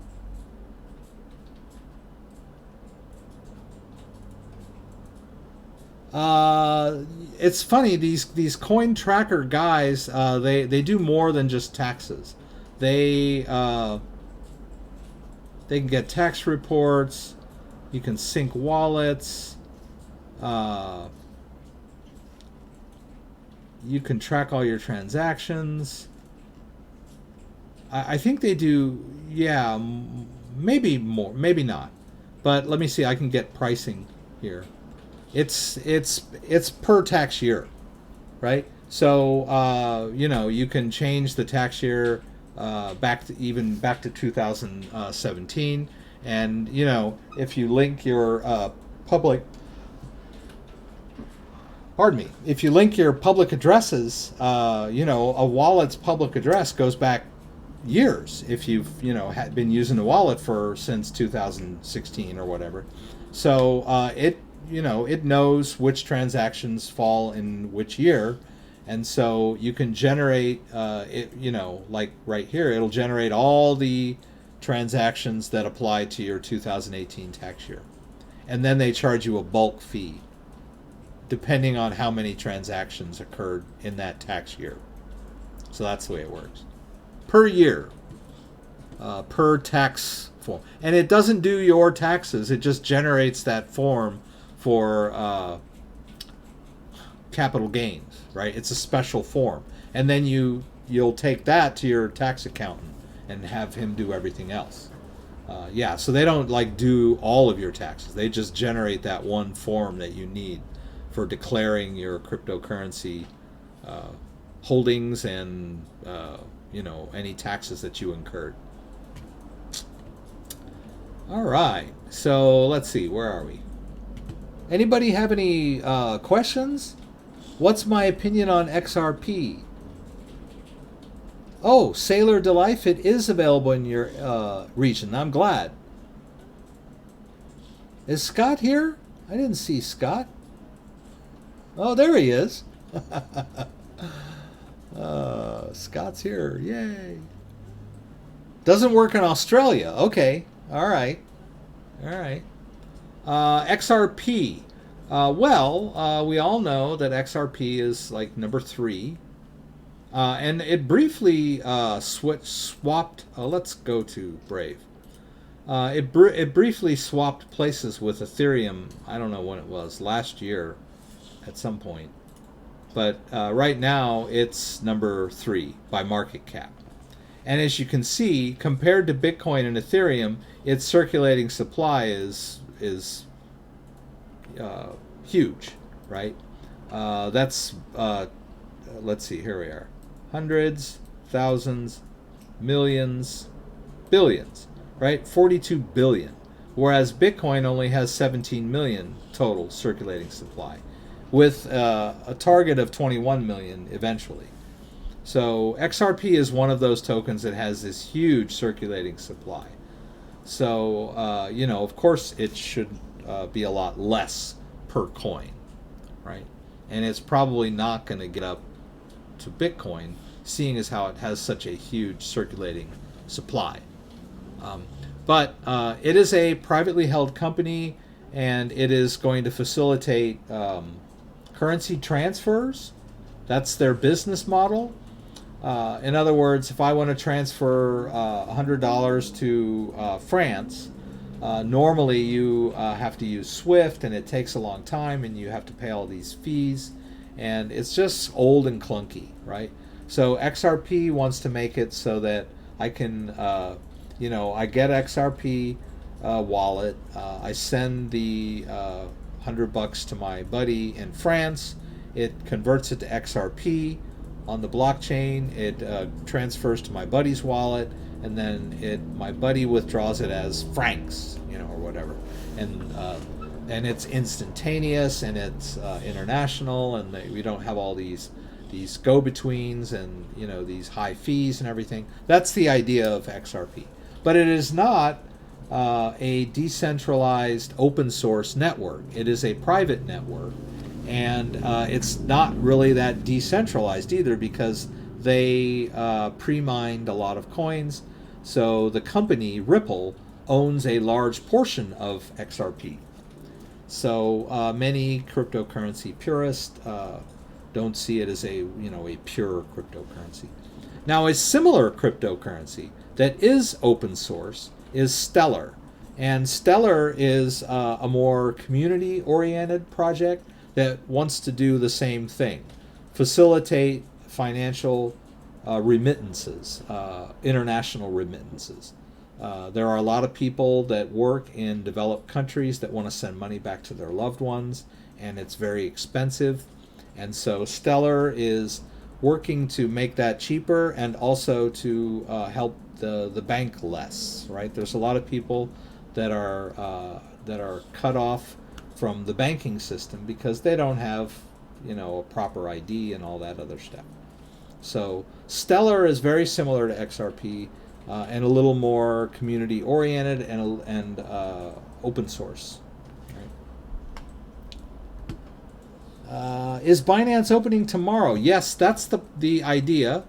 It's funny, these Cointracker guys, they do more than just taxes. They can get tax reports. You can sync wallets. You can track all your transactions. I think they do, yeah, maybe more, maybe not. But let me see, I can get pricing here. It's per tax year, right? So, you know, you can change the tax year back to 2017. And, you know, if you link your if you link your public addresses, you know, a wallet's public address goes back years if you've, you know, had been using the wallet since 2016 or whatever. So it, you know, it knows which transactions fall in which year. And so you can generate, it, you know, like right here, it'll generate all the transactions that apply to your 2018 tax year. And then they charge you a bulk fee depending on how many transactions occurred in that tax year. So that's the way it works. Per year, per tax form. And it doesn't do your taxes, it just generates that form for capital gains, right? It's a special form. And then you'll take that to your tax accountant and have him do everything else. Yeah, so they don't like do all of your taxes. They just generate that one form that you need for declaring your cryptocurrency holdings and you know, any taxes that you incurred. All right, so let's see, where are we? Anybody have any questions? What's my opinion on XRP? Oh, Sailor Delife, it is available in your region. I'm glad. Is Scott here? I didn't see Scott. Oh, there he is. Scott's here. Yay. Doesn't work in Australia. Okay. All right. All right. XRP. Well, we all know that XRP is like number 3. And it briefly swapped. Let's go to Brave. It briefly swapped places with Ethereum. I don't know when it was, last year at some point. But right now it's number 3 by market cap. And as you can see, compared to Bitcoin and Ethereum, its circulating supply is huge, right? That's let's see, here we are. Hundreds, thousands, millions, billions, right? 42 billion. Whereas Bitcoin only has 17 million total circulating supply, with a target of 21 million eventually. So XRP is one of those tokens that has this huge circulating supply. So, you know, of course it should be a lot less per coin, right? And it's probably not going to get up to Bitcoin, seeing as how it has such a huge circulating supply. But it is a privately held company, and it is going to facilitate currency transfers. That's their business model. In other words, if I want to transfer $100 to France, normally you have to use SWIFT, and it takes a long time, and you have to pay all these fees, and it's just old and clunky, right? So XRP wants to make it so that I can, I get XRP wallet, I send the $100 to my buddy in France, it converts it to XRP on the blockchain, it transfers to my buddy's wallet, and then my buddy withdraws it as francs, or whatever, and it's instantaneous, and it's international, and we don't have all these go-betweens and these high fees and everything. That's the idea of XRP, but it is not a decentralized open source network. It is a private network, and it's not really that decentralized either, because they pre-mined a lot of coins. So the company Ripple owns a large portion of XRP. So many cryptocurrency purists don't see it as a pure cryptocurrency. Now, a similar cryptocurrency that is open source is Stellar, and Stellar is a more community-oriented project that wants to do the same thing, facilitate financial remittances, international remittances. There are a lot of people that work in developed countries that want to send money back to their loved ones, and it's very expensive. And so Stellar is working to make that cheaper, and also to help the bank less. Right? There's a lot of people that are cut off from the banking system because they don't have a proper ID and all that other stuff. So Stellar is very similar to XRP, and a little more community oriented and open source. Is Binance opening tomorrow? Yes, that's the idea.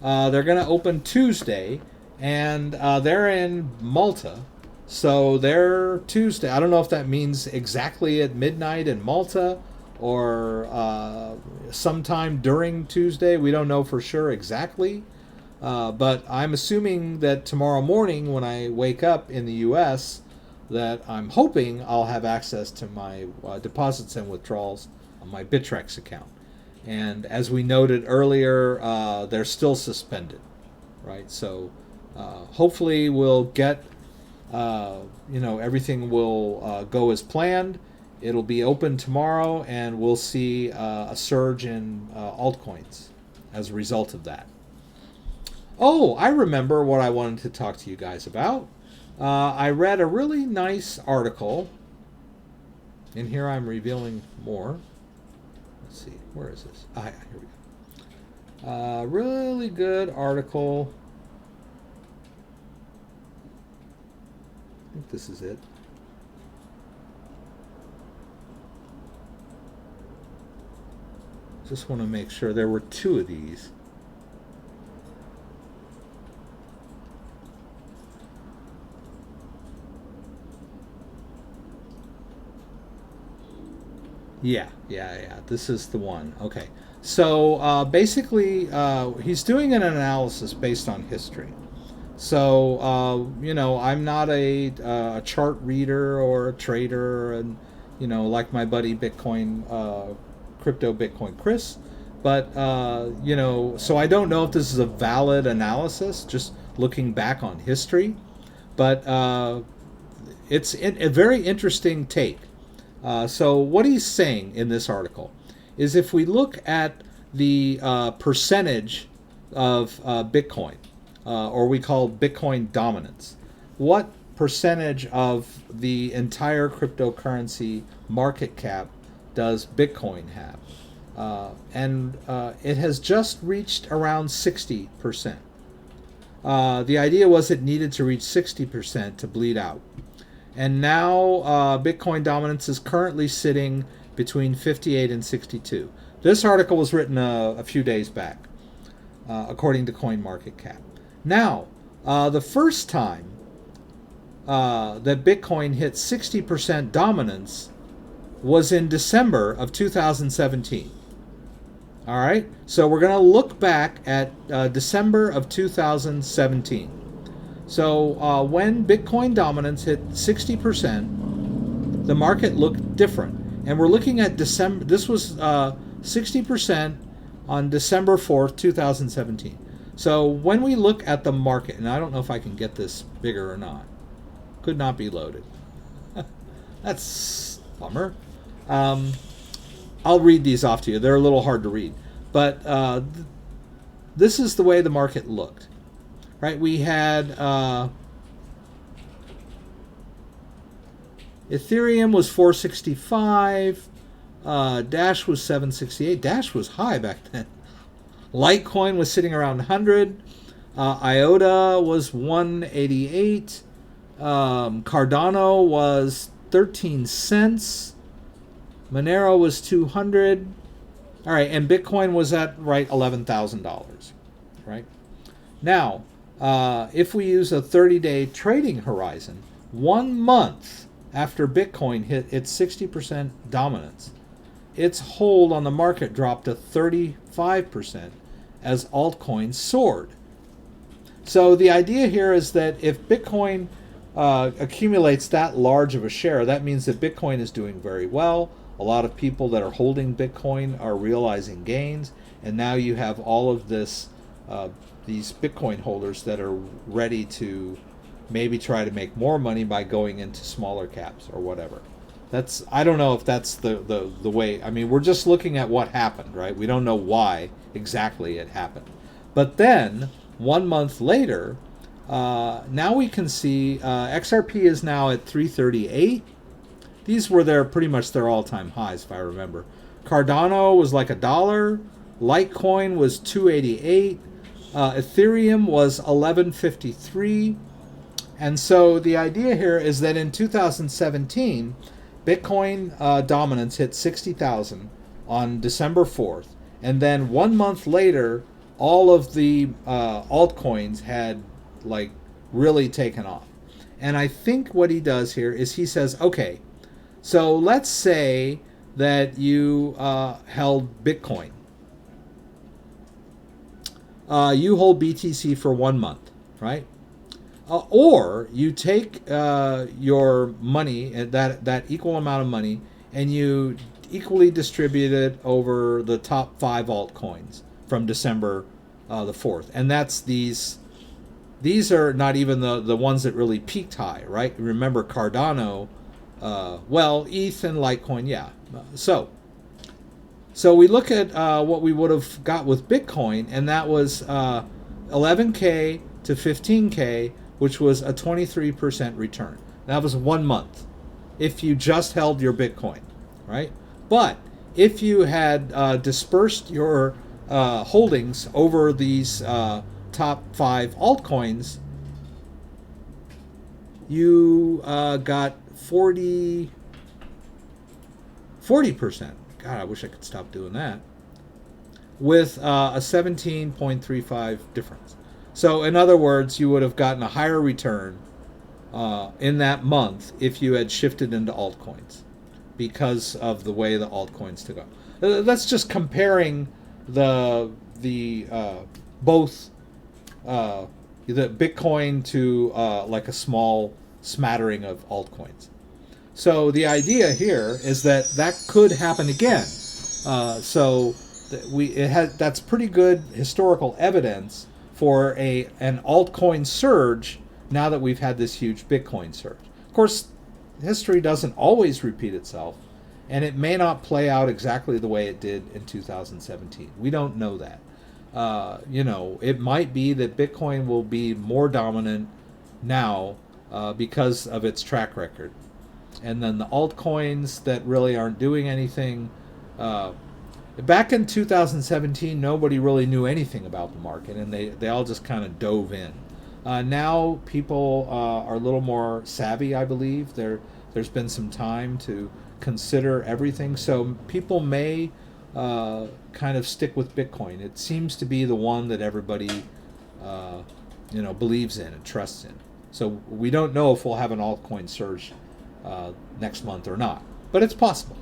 They're going to open Tuesday, and they're in Malta. So they're Tuesday. I don't know if that means exactly at midnight in Malta, or sometime during Tuesday. We don't know for sure exactly. But I'm assuming that tomorrow morning when I wake up in the U.S., that I'm hoping I'll have access to my deposits and withdrawals on my Bittrex account. And as we noted earlier, they're still suspended, right? So hopefully we'll get, everything will go as planned. It'll be open tomorrow, and we'll see a surge in altcoins as a result of that. Oh, I remember what I wanted to talk to you guys about. I read a really nice article. And here I'm revealing more. Let's see, where is this? Ah, here we go. Really good article. I think this is it. Just want to make sure. There were two of these. Yeah. This is the one. Okay. So basically, he's doing an analysis based on history. So I'm not a chart reader or a trader, and like my buddy Bitcoin, Crypto Bitcoin Chris. But so I don't know if this is a valid analysis, just looking back on history. But it's a very interesting take. So what he's saying in this article is, if we look at the percentage of Bitcoin, or we call Bitcoin dominance, what percentage of the entire cryptocurrency market cap does Bitcoin have? And it has just reached around 60%. The idea was it needed to reach 60% to bleed out. And now Bitcoin dominance is currently sitting between 58 and 62. This article was written a few days back, according to CoinMarketCap. Now, The first time that Bitcoin hit 60% dominance was in December of 2017. All right, so we're going to look back at December of 2017. So when Bitcoin dominance hit 60%, the market looked different. And we're looking at December, this was 60% on December 4th, 2017. So when we look at the market, and I don't know if I can get this bigger or not, could not be loaded. That's a bummer. I'll read these off to you. They're a little hard to read. But this is the way the market looked. Right? We had Ethereum was 465. Dash was 768. Dash was high back then. Litecoin was sitting around 100. IOTA was 188. Cardano was 13 cents. Monero was 200. All right, and Bitcoin was at right $11,000. Right now, if we use a 30-day trading horizon, 1 month after Bitcoin hit its 60% dominance, its hold on the market dropped to 35% as altcoins soared. So the idea here is that if Bitcoin accumulates that large of a share, that means that Bitcoin is doing very well. A lot of people that are holding Bitcoin are realizing gains, and now you have all of this, these Bitcoin holders that are ready to maybe try to make more money by going into smaller caps or whatever. That's, I don't know if that's the way. I mean, we're just looking at what happened, right? We don't know why exactly it happened. But then 1 month later, now we can see XRP is now at 338. These were pretty much their all-time highs, if I remember. Cardano was like $1. Litecoin was 288. Ethereum was 1153. And so the idea here is that in 2017, Bitcoin dominance hit 60,000 on December 4th. And then 1 month later, all of the altcoins had like really taken off. And I think what he does here is he says, okay, so let's say that you held Bitcoin. You hold BTC for 1 month, right? Or you take your money, that equal amount of money, and you equally distribute it over the top 5 altcoins from December the 4th. And that's these are not even the ones that really peaked high, right? Remember Cardano, well, ETH and Litecoin, yeah. So we look at what we would have got with Bitcoin, and that was 11K to 15K, which was a 23% return. That was 1 month if you just held your Bitcoin, right? But if you had dispersed your holdings over these top 5 altcoins, you got 40%. God, I wish I could stop doing that. With a 17.35 difference. So in other words, you would have gotten a higher return in that month if you had shifted into altcoins because of the way the altcoins took off. That's just comparing the both the Bitcoin to like a small smattering of altcoins. So the idea here is that could happen again. That's pretty good historical evidence for an altcoin surge now that we've had this huge Bitcoin surge. Of course, history doesn't always repeat itself, and it may not play out exactly the way it did in 2017. We don't know that. It might be that Bitcoin will be more dominant now because of its track record. And then the altcoins that really aren't doing anything. Back in 2017, nobody really knew anything about the market, and they all just kind of dove in. Now people are a little more savvy, I believe. There's been some time to consider everything, so people may kind of stick with Bitcoin. It seems to be the one that everybody believes in and trusts in. So we don't know if we'll have an altcoin surge next month or not, but it's possible.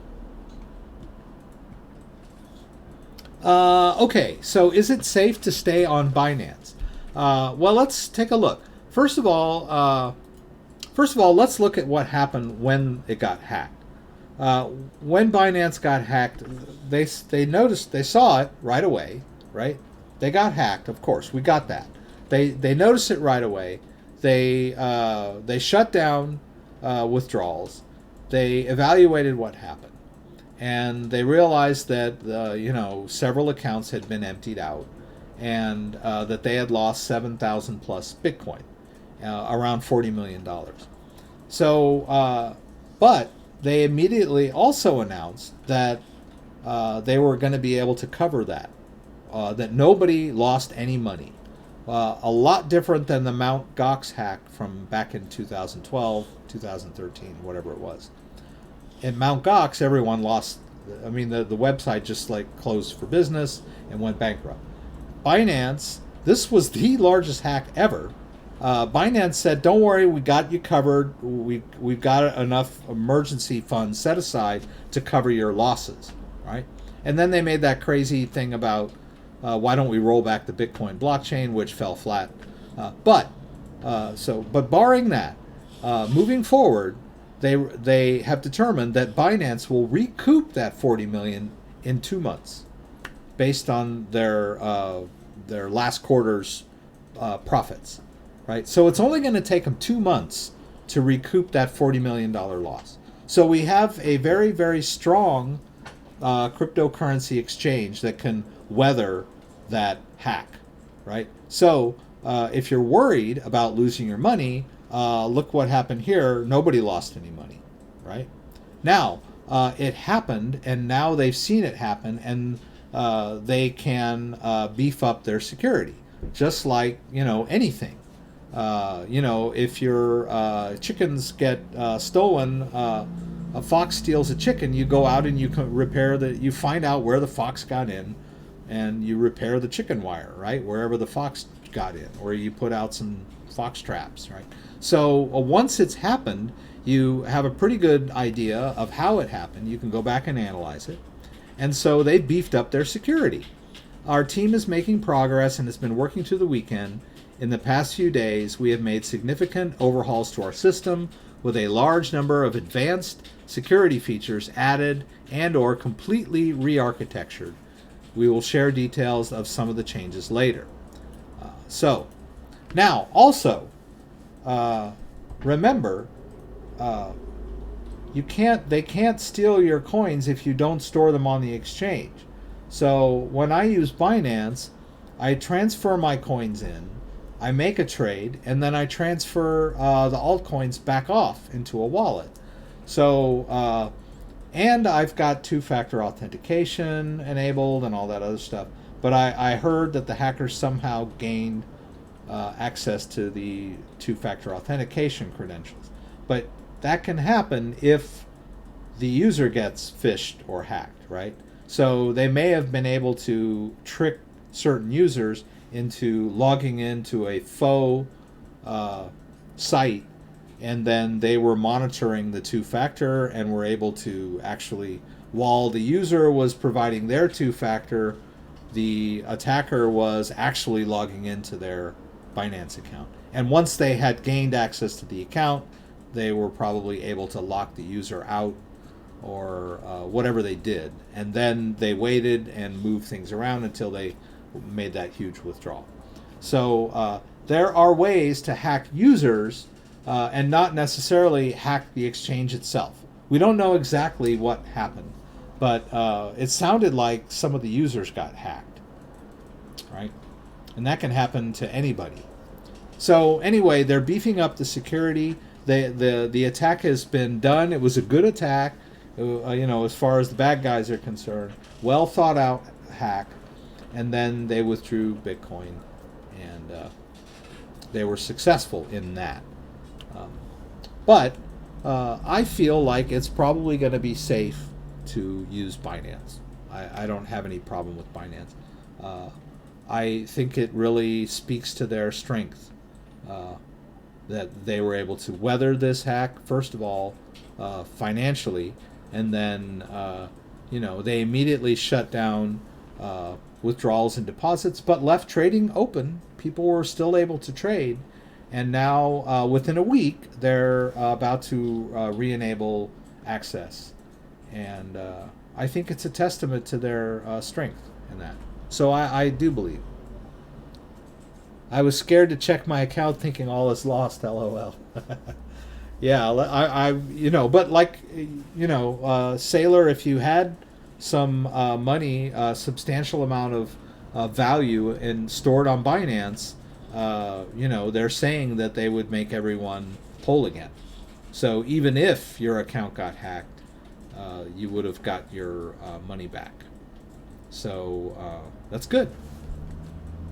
Okay, so is it safe to stay on Binance? Well, let's take a look. First of all, let's look at what happened when it got hacked. When Binance got hacked, they noticed, they saw it right away, right? They got hacked, of course, we got that. They noticed it right away. They shut down withdrawals. They evaluated what happened. And they realized that several accounts had been emptied out, and that they had lost 7,000 plus Bitcoin, around $40 million. So, but they immediately also announced that they were going to be able to cover that, that nobody lost any money. A lot different than the Mt. Gox hack from back in 2012, 2013, whatever it was. In Mt. Gox, everyone lost. I mean, the website just closed for business and went bankrupt. Binance, this was the largest hack ever. Binance said, "Don't worry, we got you covered. We've got enough emergency funds set aside to cover your losses." Right? And then they made that crazy thing about why don't we roll back the Bitcoin blockchain, which fell flat. But barring that, moving forward, they have determined that Binance will recoup that $40 million in 2 months, based on their last quarter's profits, right? So it's only going to take them 2 months to recoup that $40 million loss. So we have a very, very strong cryptocurrency exchange that can weather that hack, right? So if you're worried about losing your money, look what happened here. Nobody lost any money, right? Now, it happened, and now they've seen it happen, and they can beef up their security, just like, anything. If your chickens get stolen, a fox steals a chicken, you go out and you you find out where the fox got in, and you repair the chicken wire, right? Wherever the fox got in, or you put out some fox traps, right? So once it's happened, you have a pretty good idea of how it happened. You can go back and analyze it. And so they beefed up their security. Our team is making progress and has been working through the weekend. In the past few days, we have made significant overhauls to our system, with a large number of advanced security features added and or completely re-architectured. We will share details of some of the changes later. Now, also, remember, they can't steal your coins if you don't store them on the exchange. So when I use Binance, I transfer my coins in, I make a trade, and then I transfer the altcoins back off into a wallet. So, and I've got two-factor authentication enabled and all that other stuff. But I heard that the hackers somehow gained access to the two-factor authentication credentials. But that can happen if the user gets phished or hacked, right? So they may have been able to trick certain users into logging into a faux site, and then they were monitoring the two-factor and were able to actually, while the user was providing their two-factor, the attacker was actually logging into their Binance account. And once they had gained access to the account, they were probably able to lock the user out or whatever they did. And then they waited and moved things around until they made that huge withdrawal. So there are ways to hack users and not necessarily hack the exchange itself. We don't know exactly what happened, but it sounded like some of the users got hacked, right? And that can happen to anybody. So anyway, they're beefing up the security. The attack has been done. It was a good attack, as far as the bad guys are concerned. Well thought out hack. And then they withdrew Bitcoin, and they were successful in that. But I feel like it's probably going to be safe to use Binance. I don't have any problem with Binance. I think it really speaks to their strength that they were able to weather this hack, first of all, financially, and then, they immediately shut down withdrawals and deposits, but left trading open. People were still able to trade. And now, within a week, they're about to re-enable access. And I think it's a testament to their strength in that. So I do believe. I was scared to check my account thinking all is lost, LOL. Yeah, but like, Sailor, if you had some money, a substantial amount of value and stored on Binance, they're saying that they would make everyone whole again. So even if your account got hacked, you would have got your money back. So that's good.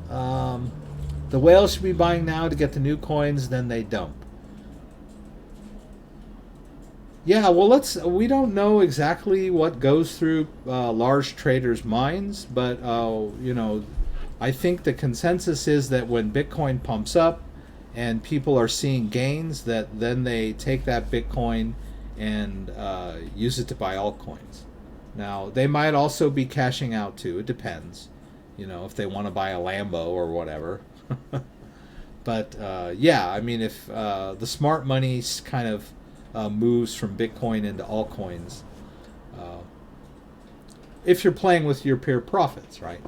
The whales should be buying now to get the new coins, then they dump. Yeah, well, we don't know exactly what goes through large traders' minds, but I think the consensus is that when Bitcoin pumps up and people are seeing gains, that then they take that Bitcoin and use it to buy altcoins. Now, they might also be cashing out too. It depends, if they want to buy a Lambo or whatever. But if the smart money kind of moves from Bitcoin into altcoins, if you're playing with your pure profits, right?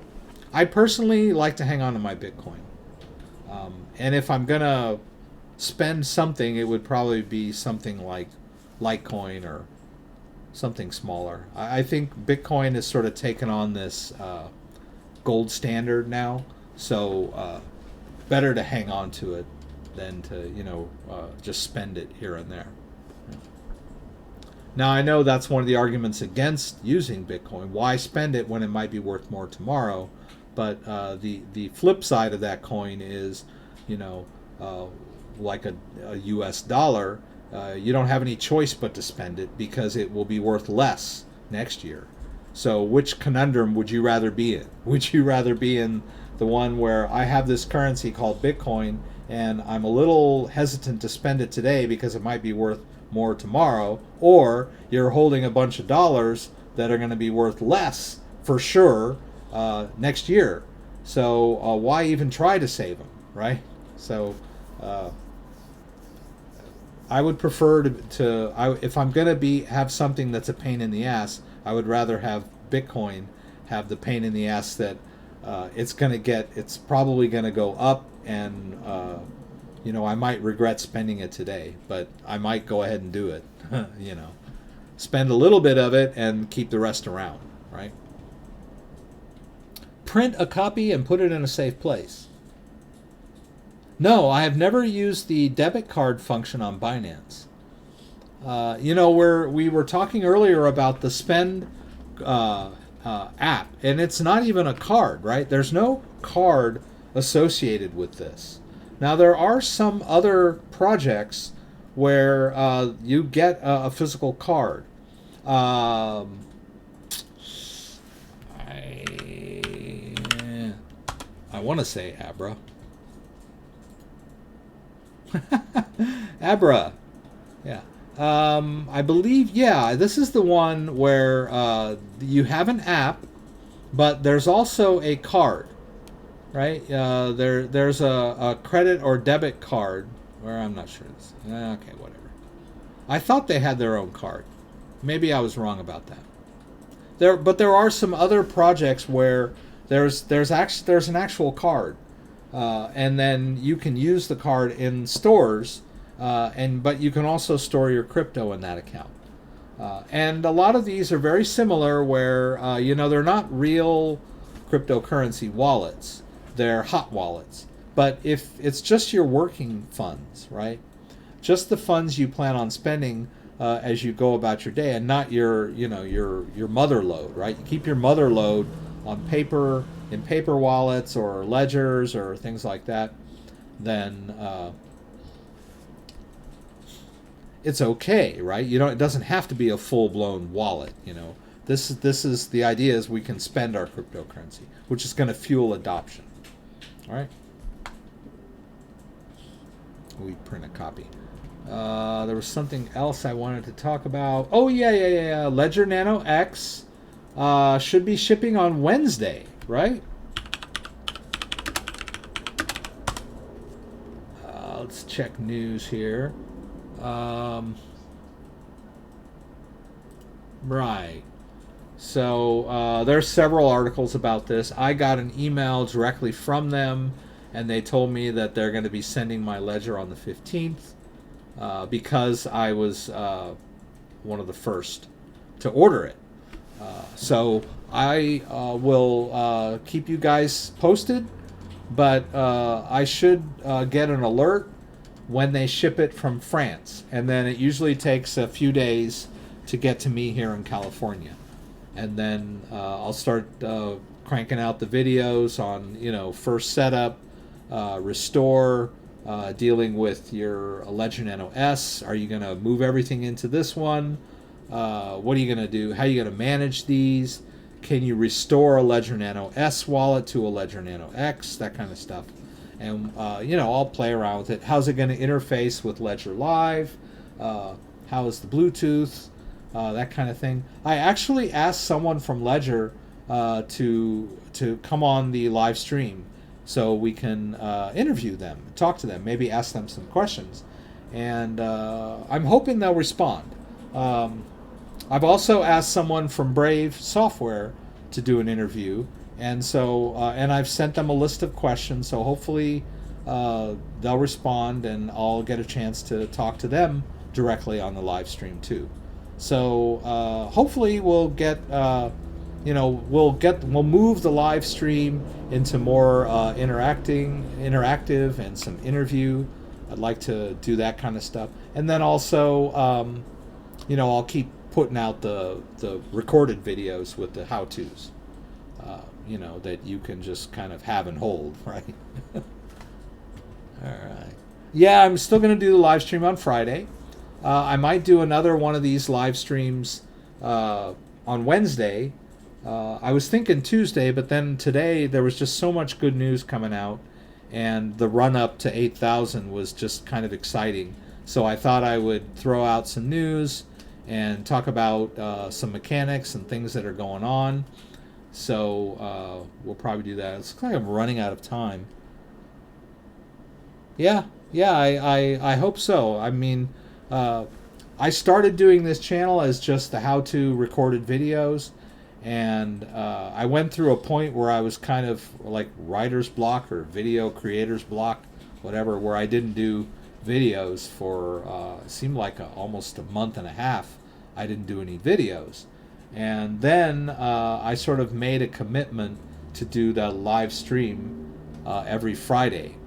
I personally like to hang on to my Bitcoin. And if I'm going to spend something, it would probably be something like Litecoin or something smaller. I think Bitcoin has sort of taken on this gold standard now. So better to hang on to it than to, just spend it here and there. Now, I know that's one of the arguments against using Bitcoin. Why spend it when it might be worth more tomorrow? But the flip side of that coin is, like a US dollar, you don't have any choice but to spend it because it will be worth less next year. So which conundrum would you rather be in? Would you rather be in the one where I have this currency called Bitcoin and I'm a little hesitant to spend it today because it might be worth more tomorrow, or you're holding a bunch of dollars that are going to be worth less for sure next year? So why even try to save them, right? So I would prefer if I'm going to have something that's a pain in the ass, I would rather have Bitcoin have the pain in the ass that it's probably going to go up, and I might regret spending it today, but I might go ahead and do it. Spend a little bit of it and keep the rest around, right? Print a copy and put it in a safe place. No, I have never used the debit card function on Binance. We were talking earlier about the spend app, and it's not even a card, right? There's no card associated with this. Now, there are some other projects where you get a physical card. I want to say Abra. Abra. Yeah. I believe, this is the one where you have an app, but there's also a card, right? There's a credit or debit card, where I'm not sure. Okay, whatever. I thought they had their own card. Maybe I was wrong about that. But there are some other projects where there's an actual card, and then you can use the card in stores. But you can also store your crypto in that account. And a lot of these are very similar where, they're not real cryptocurrency wallets. They're hot wallets. But if it's just your working funds, right? Just the funds you plan on spending as you go about your day, and not your mother load, right? You keep your mother load on paper, in paper wallets or ledgers or things like that, then it's okay, right? It doesn't have to be a full-blown wallet. This is the idea is we can spend our cryptocurrency, which is going to fuel adoption. All right. we print a copy. There was something else I wanted to talk about. Oh, yeah. Ledger Nano X should be shipping on Wednesday, right? Let's check news here. Right. So there's several articles about this. I got an email directly from them, and they told me that they're going to be sending my ledger on the 15th because I was one of the first to order it. So I will keep you guys posted, but I should get an alert when they ship it from France, and then it usually takes a few days to get to me here in California. And then I'll start cranking out the videos on, first setup, restore, dealing with your Ledger Nano S. Are you going to move everything into this one? What are you going to do? How are you going to manage these? Can you restore a Ledger Nano S wallet to a Ledger Nano X? That kind of stuff. And, I'll play around with it. How's it going to interface with Ledger Live? How is the Bluetooth? That kind of thing. I actually asked someone from Ledger to come on the live stream so we can interview them, talk to them, maybe ask them some questions. And I'm hoping they'll respond. I've also asked someone from Brave Software to do an interview, and so and I've sent them a list of questions, so hopefully they'll respond and I'll get a chance to talk to them directly on the live stream too. So hopefully we'll get we'll move the live stream into more interactive and some interview. I'd like to do that kind of stuff, and then also I'll keep putting out the recorded videos with the how-tos. That you can just kind of have and hold, right? All right. Yeah, I'm still going to do the live stream on Friday. I might do another one of these live streams on Wednesday. I was thinking Tuesday, but then today there was just so much good news coming out, and the run-up to 8,000 was just kind of exciting. So I thought I would throw out some news and talk about some mechanics and things that are going on. So we'll probably do that. It looks like I'm running out of time. Yeah, I hope so. I mean, I started doing this channel as just the how-to recorded videos, and I went through a point where I was kind of like writer's block or video creator's block, whatever, where I didn't do videos for it seemed like almost a month and a half. I didn't do any videos, and then I sort of made a commitment to do the live stream every Friday.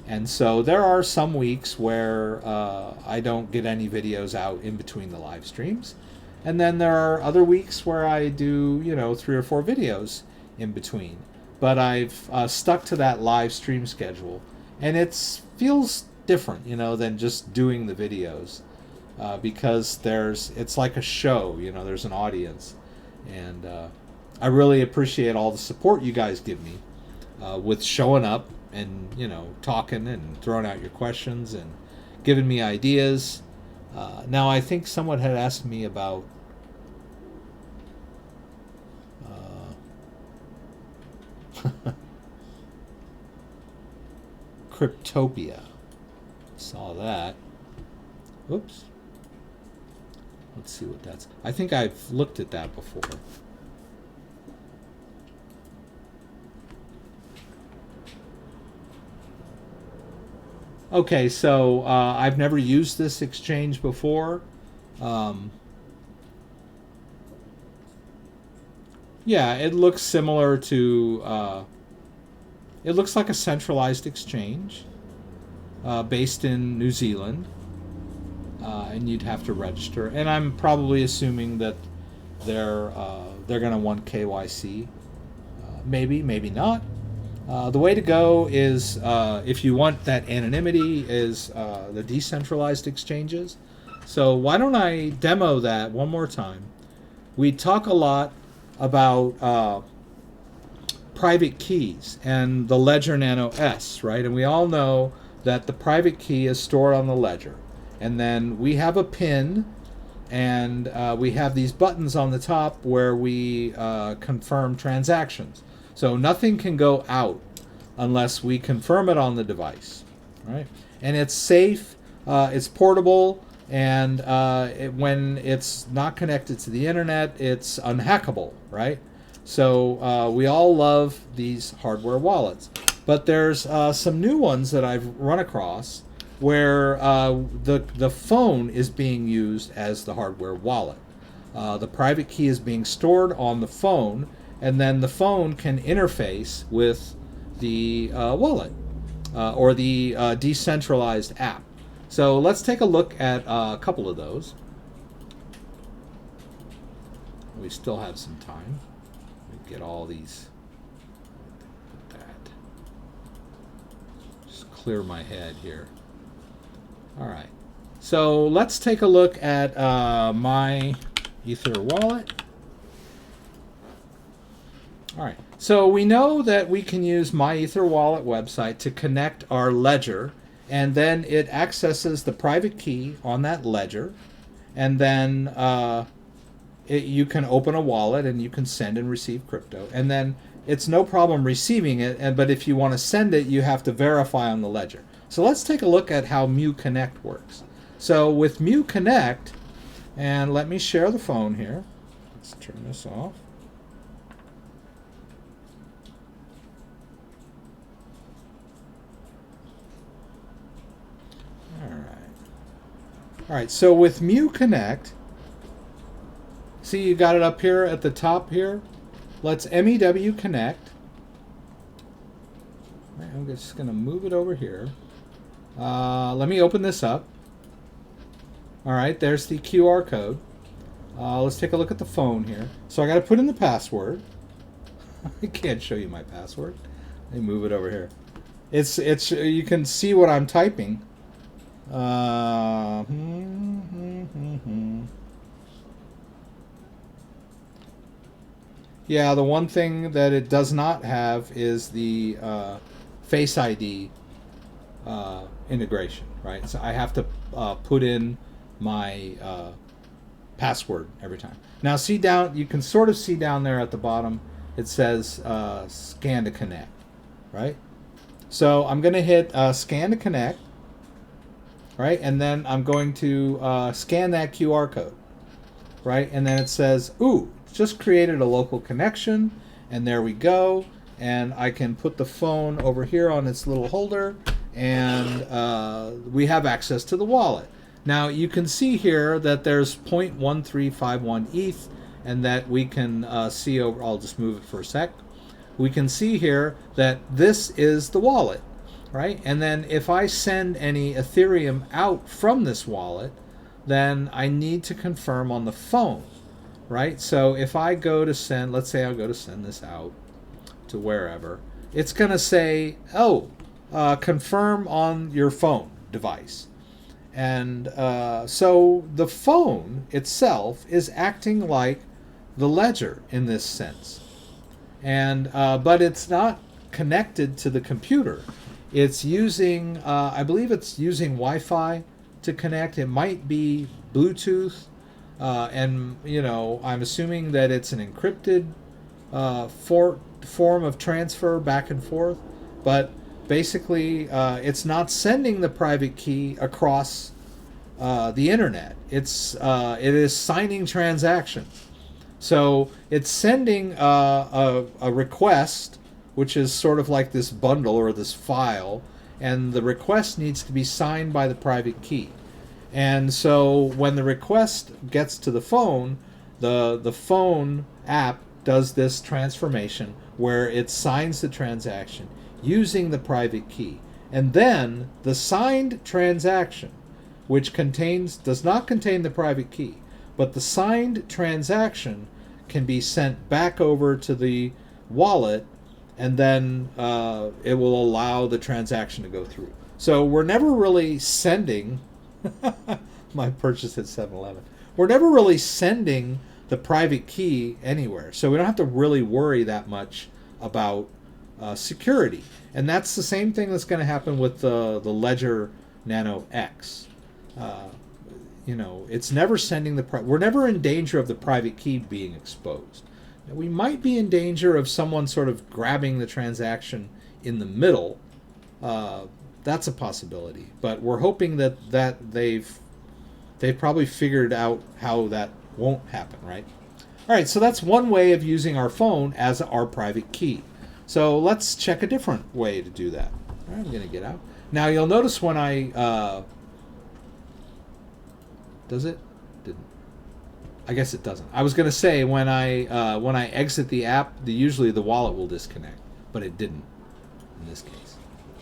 And so there are some weeks where I don't get any videos out in between the live streams. And then there are other weeks where I do, 3 or 4 videos in between. But I've stuck to that live stream schedule. And it feels different, than just doing the videos. Because it's like a show, there's an audience. And I really appreciate all the support you guys give me with showing up and talking and throwing out your questions and giving me ideas. Now I think someone had asked me about Cryptopia. Saw that. Whoops. Let's see what that's. I think I've looked at that before. Okay, so I've never used this exchange before. Yeah, it looks similar to... it looks like a centralized exchange based in New Zealand. And you'd have to register. And I'm probably assuming that they're going to want KYC. Maybe not. The way to go is, if you want that anonymity, is the decentralized exchanges. So why don't I demo that one more time? We talk a lot about private keys and the Ledger Nano S, right? And we all know that the private key is stored on the ledger. And then we have a pin, and we have these buttons on the top where we confirm transactions. So nothing can go out unless we confirm it on the device, right? And it's safe, it's portable, and when it's not connected to the internet, it's unhackable, right? So we all love these hardware wallets. But there's some new ones that I've run across where the phone is being used as the hardware wallet. The private key is being stored on the phone, and then the phone can interface with the wallet or the decentralized app. So let's take a look at a couple of those. We still have some time. Get all these. Put that. Just clear my head here. All right. So let's take a look at my Ether wallet. All right. So we know that we can use my Ether wallet website to connect our ledger, and then it accesses the private key on that ledger, and then you can open a wallet and you can send and receive crypto, and then it's no problem receiving it, but if you want to send it, you have to verify on the ledger. So let's take a look at how Mu Connect works. So with Mu Connect, and let me share the phone here. Let's turn this off. All right, so with Mu Connect, see you got it up here at the top here. Let's MEW Connect. All right, I'm just going to move it over here. Let me open this up. All right, there's the QR code. Let's take a look at the phone here. So I got to put in the password. I can't show you my password. Let me move it over here. It's you can see what I'm typing. Yeah, the one thing that it does not have is the Face ID integration, right? So I have to put in my password every time. Now see down, you can sort of see down there at the bottom, it says scan to connect, right? So I'm going to hit scan to connect. Right, and then I'm going to scan that QR code, right? And then it says, ooh, just created a local connection, and there we go. And I can put the phone over here on its little holder, and we have access to the wallet. Now you can see here that there's 0.1351 ETH, and that we can see over, I'll just move it for a sec. We can see here that this is the wallet. Right, and then if I send any Ethereum out from this wallet, then I need to confirm on the phone, right? So if I go to send, let's say I'll go to send this out to wherever, it's going to say, oh, confirm on your phone device. And so the phone itself is acting like the ledger in this sense. And but it's not connected to the computer. It's using, I believe it's using Wi-Fi to connect. It might be Bluetooth, and you know, I'm assuming that it's an encrypted form of transfer back and forth. But basically, it's not sending the private key across the internet. It is signing transactions. So it's sending a request, which is sort of like this bundle or this file, and the request needs to be signed by the private key. And so when the request gets to the phone phone app does this transformation where it signs the transaction using the private key. And then the signed transaction, which does not contain the private key, but the signed transaction can be sent back over to the wallet, and then it will allow the transaction to go through. So we're never really sending my purchase at 7-Eleven. We're never really sending the private key anywhere. So we don't have to really worry that much about security. And that's the same thing that's going to happen with the Ledger Nano X. You know, it's never sending we're never in danger of the private key being exposed. Now, we might be in danger of someone sort of grabbing the transaction in the middle. That's a possibility, but we're hoping that they've probably figured out how that won't happen, right? All right, so that's one way of using our phone as our private key. So let's check a different way to do that. All right, I'm going to get out. Now you'll notice when I does it? Didn't. I guess it doesn't. I was going to say when I exit the app, usually the wallet will disconnect, but it didn't in this case.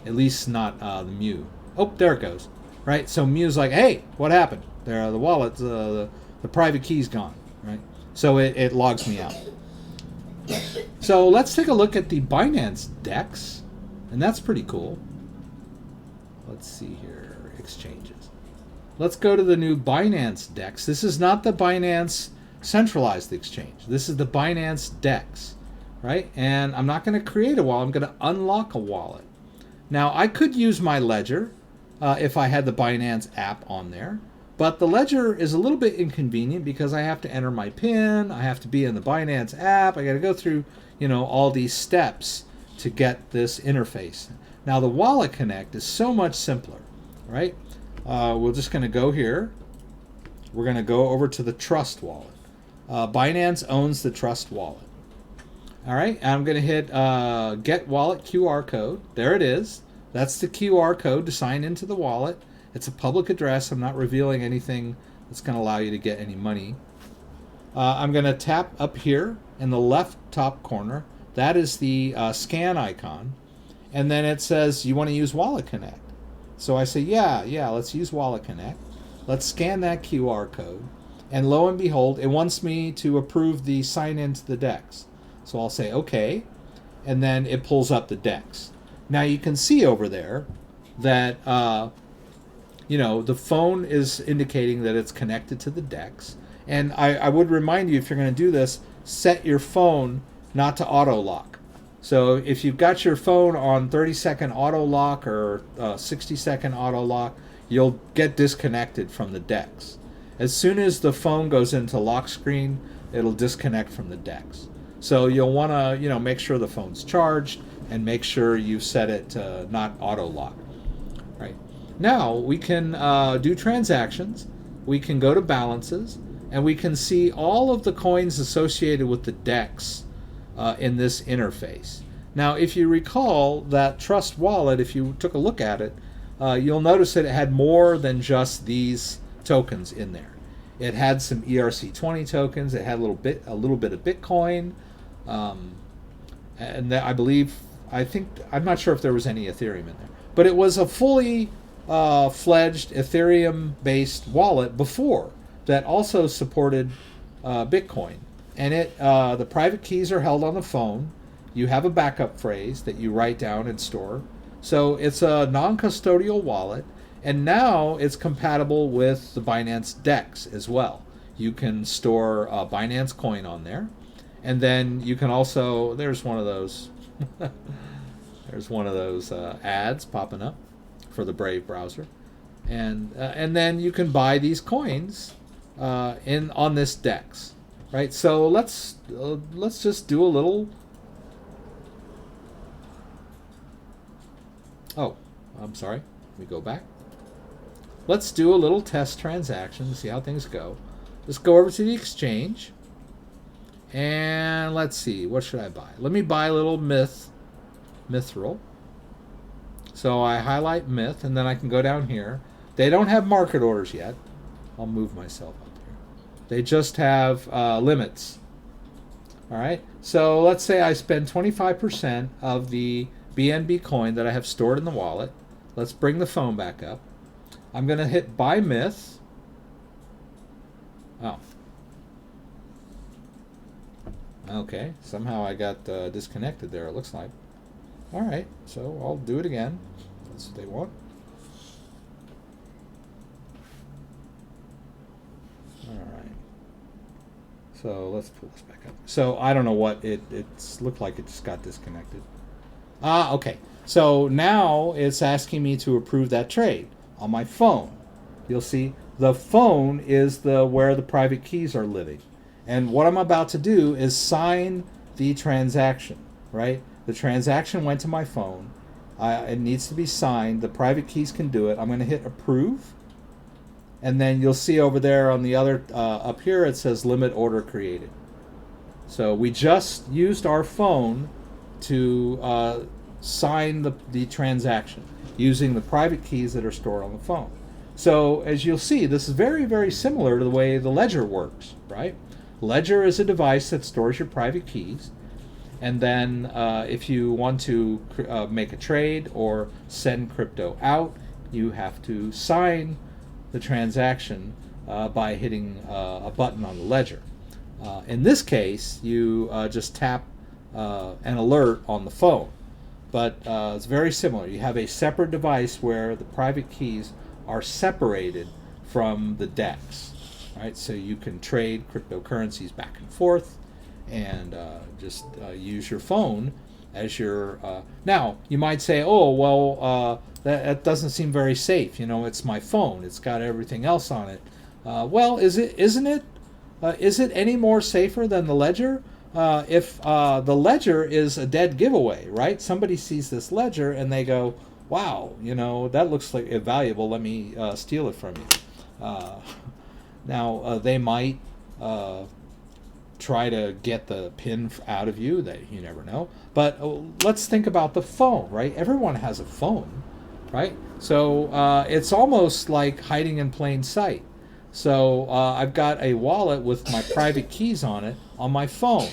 At least not the Mew. Oh, there it goes. Right. So Mew's like, hey, what happened? There, the wallet, the private key's gone. Right. So it logs me out. So let's take a look at the Binance DEX, and that's pretty cool. Let's see here, exchanges. Let's go to the new Binance DEX. This is not the Binance centralized exchange. This is the Binance DEX, right? And I'm not going to create a wallet. I'm going to unlock a wallet. Now, I could use my Ledger if I had the Binance app on there, but the Ledger is a little bit inconvenient because I have to enter my PIN. I have to be in the Binance app. I got to go through, you know, all these steps to get this interface. Now, the Wallet Connect is so much simpler, right? We're just going to go here. We're going to go over to the Trust Wallet. Binance owns the Trust Wallet. All right, I'm going to hit Get Wallet QR Code. There it is. That's the QR code to sign into the wallet. It's a public address. I'm not revealing anything that's going to allow you to get any money. I'm going to tap up here in the left top corner. That is the scan icon. And then it says you want to use Wallet Connect. So I say, yeah, let's use Wallet Connect. Let's scan that QR code. And lo and behold, it wants me to approve the sign into the DEX. So I'll say, okay. And then it pulls up the DEX. Now you can see over there that, you know, the phone is indicating that it's connected to the DEX. And I would remind you, if you're going to do this, set your phone not to auto lock. So if you've got your phone on 30-second auto lock or 60-second auto lock, you'll get disconnected from the DEX. As soon as the phone goes into lock screen, it'll disconnect from the DEX. So you'll want to, you know, make sure the phone's charged and make sure you set it to not auto lock. Right. Now we can do transactions. We can go to balances, and we can see all of the coins associated with the DEX in this interface. Now, if you recall that Trust Wallet, if you took a look at it, you'll notice that it had more than just these tokens in there. It had some ERC20 tokens. It had a little bit of Bitcoin, and that I'm not sure if there was any Ethereum in there, but it was a fully fledged Ethereum-based wallet before that also supported Bitcoin. And the private keys are held on the phone. You have a backup phrase that you write down and store. So it's a non-custodial wallet. And now it's compatible with the Binance DEX as well. You can store a Binance coin on there. And then you can also, there's one of those, ads popping up for the Brave browser. And then you can buy these coins on this DEX. Right, so let's just do a little. Oh, I'm sorry. Let me go back. Let's do a little test transaction to see how things go. Let's go over to the exchange, and let's see, what should I buy? Let me buy a little Mithril. So I highlight Myth, and then I can go down here. They don't have market orders yet. I'll move myself up. They just have limits. All right. So let's say I spend 25% of the BNB coin that I have stored in the wallet. Let's bring the phone back up. I'm going to hit Buy Myth. Oh. Okay. Somehow I got disconnected there, it looks like. All right. So I'll do it again. That's what they want. All right. So let's pull this back up. So I don't know what it's looked like. It just got disconnected. Ah, okay. So now it's asking me to approve that trade on my phone. You'll see the phone is the where the private keys are living. And what I'm about to do is sign the transaction, right? The transaction went to my phone. It needs to be signed. The private keys can do it. I'm going to hit approve. And then you'll see over there on the other, up here, it says limit order created. So we just used our phone to sign the transaction using the private keys that are stored on the phone. So as you'll see, this is very, very similar to the way the Ledger works, right? Ledger is a device that stores your private keys. And then if you want to make a trade or send crypto out, you have to sign the transaction by hitting a button on the Ledger. In this case, you just tap an alert on the phone. But it's very similar. You have a separate device where the private keys are separated from the DEX. Right? So you can trade cryptocurrencies back and forth and just use your phone as your... Now, you might say, oh, well, that doesn't seem very safe. You know, it's my phone. It's got everything else on it. Well, isn't it? Is it any more safer than the Ledger? If the Ledger is a dead giveaway, right? Somebody sees this Ledger and they go, wow, you know, that looks like valuable. Let me steal it from you. Now, they might try to get the pin out of you. You never know. But let's think about the phone, right? Everyone has a phone, right? So it's almost like hiding in plain sight. So I've got a wallet with my private keys on it on my phone.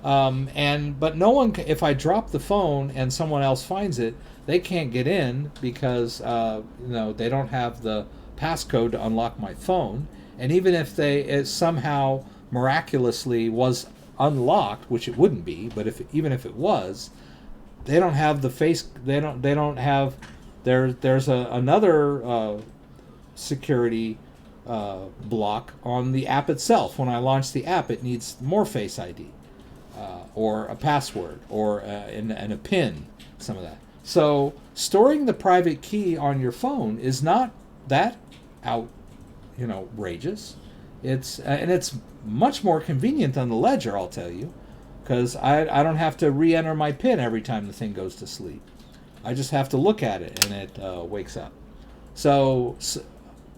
But no one, if I drop the phone and someone else finds it, they can't get in because they don't have the passcode to unlock my phone. And even if it somehow miraculously was unlocked, which it wouldn't be, but even if it was, they don't have the face. They don't have. There's another security block on the app itself. When I launch the app, it needs more Face ID or a password or and a PIN, some of that. So storing the private key on your phone is not that outrageous. It's much more convenient than the Ledger, I'll tell you, because I don't have to re-enter my PIN every time the thing goes to sleep. I just have to look at it and it wakes up. So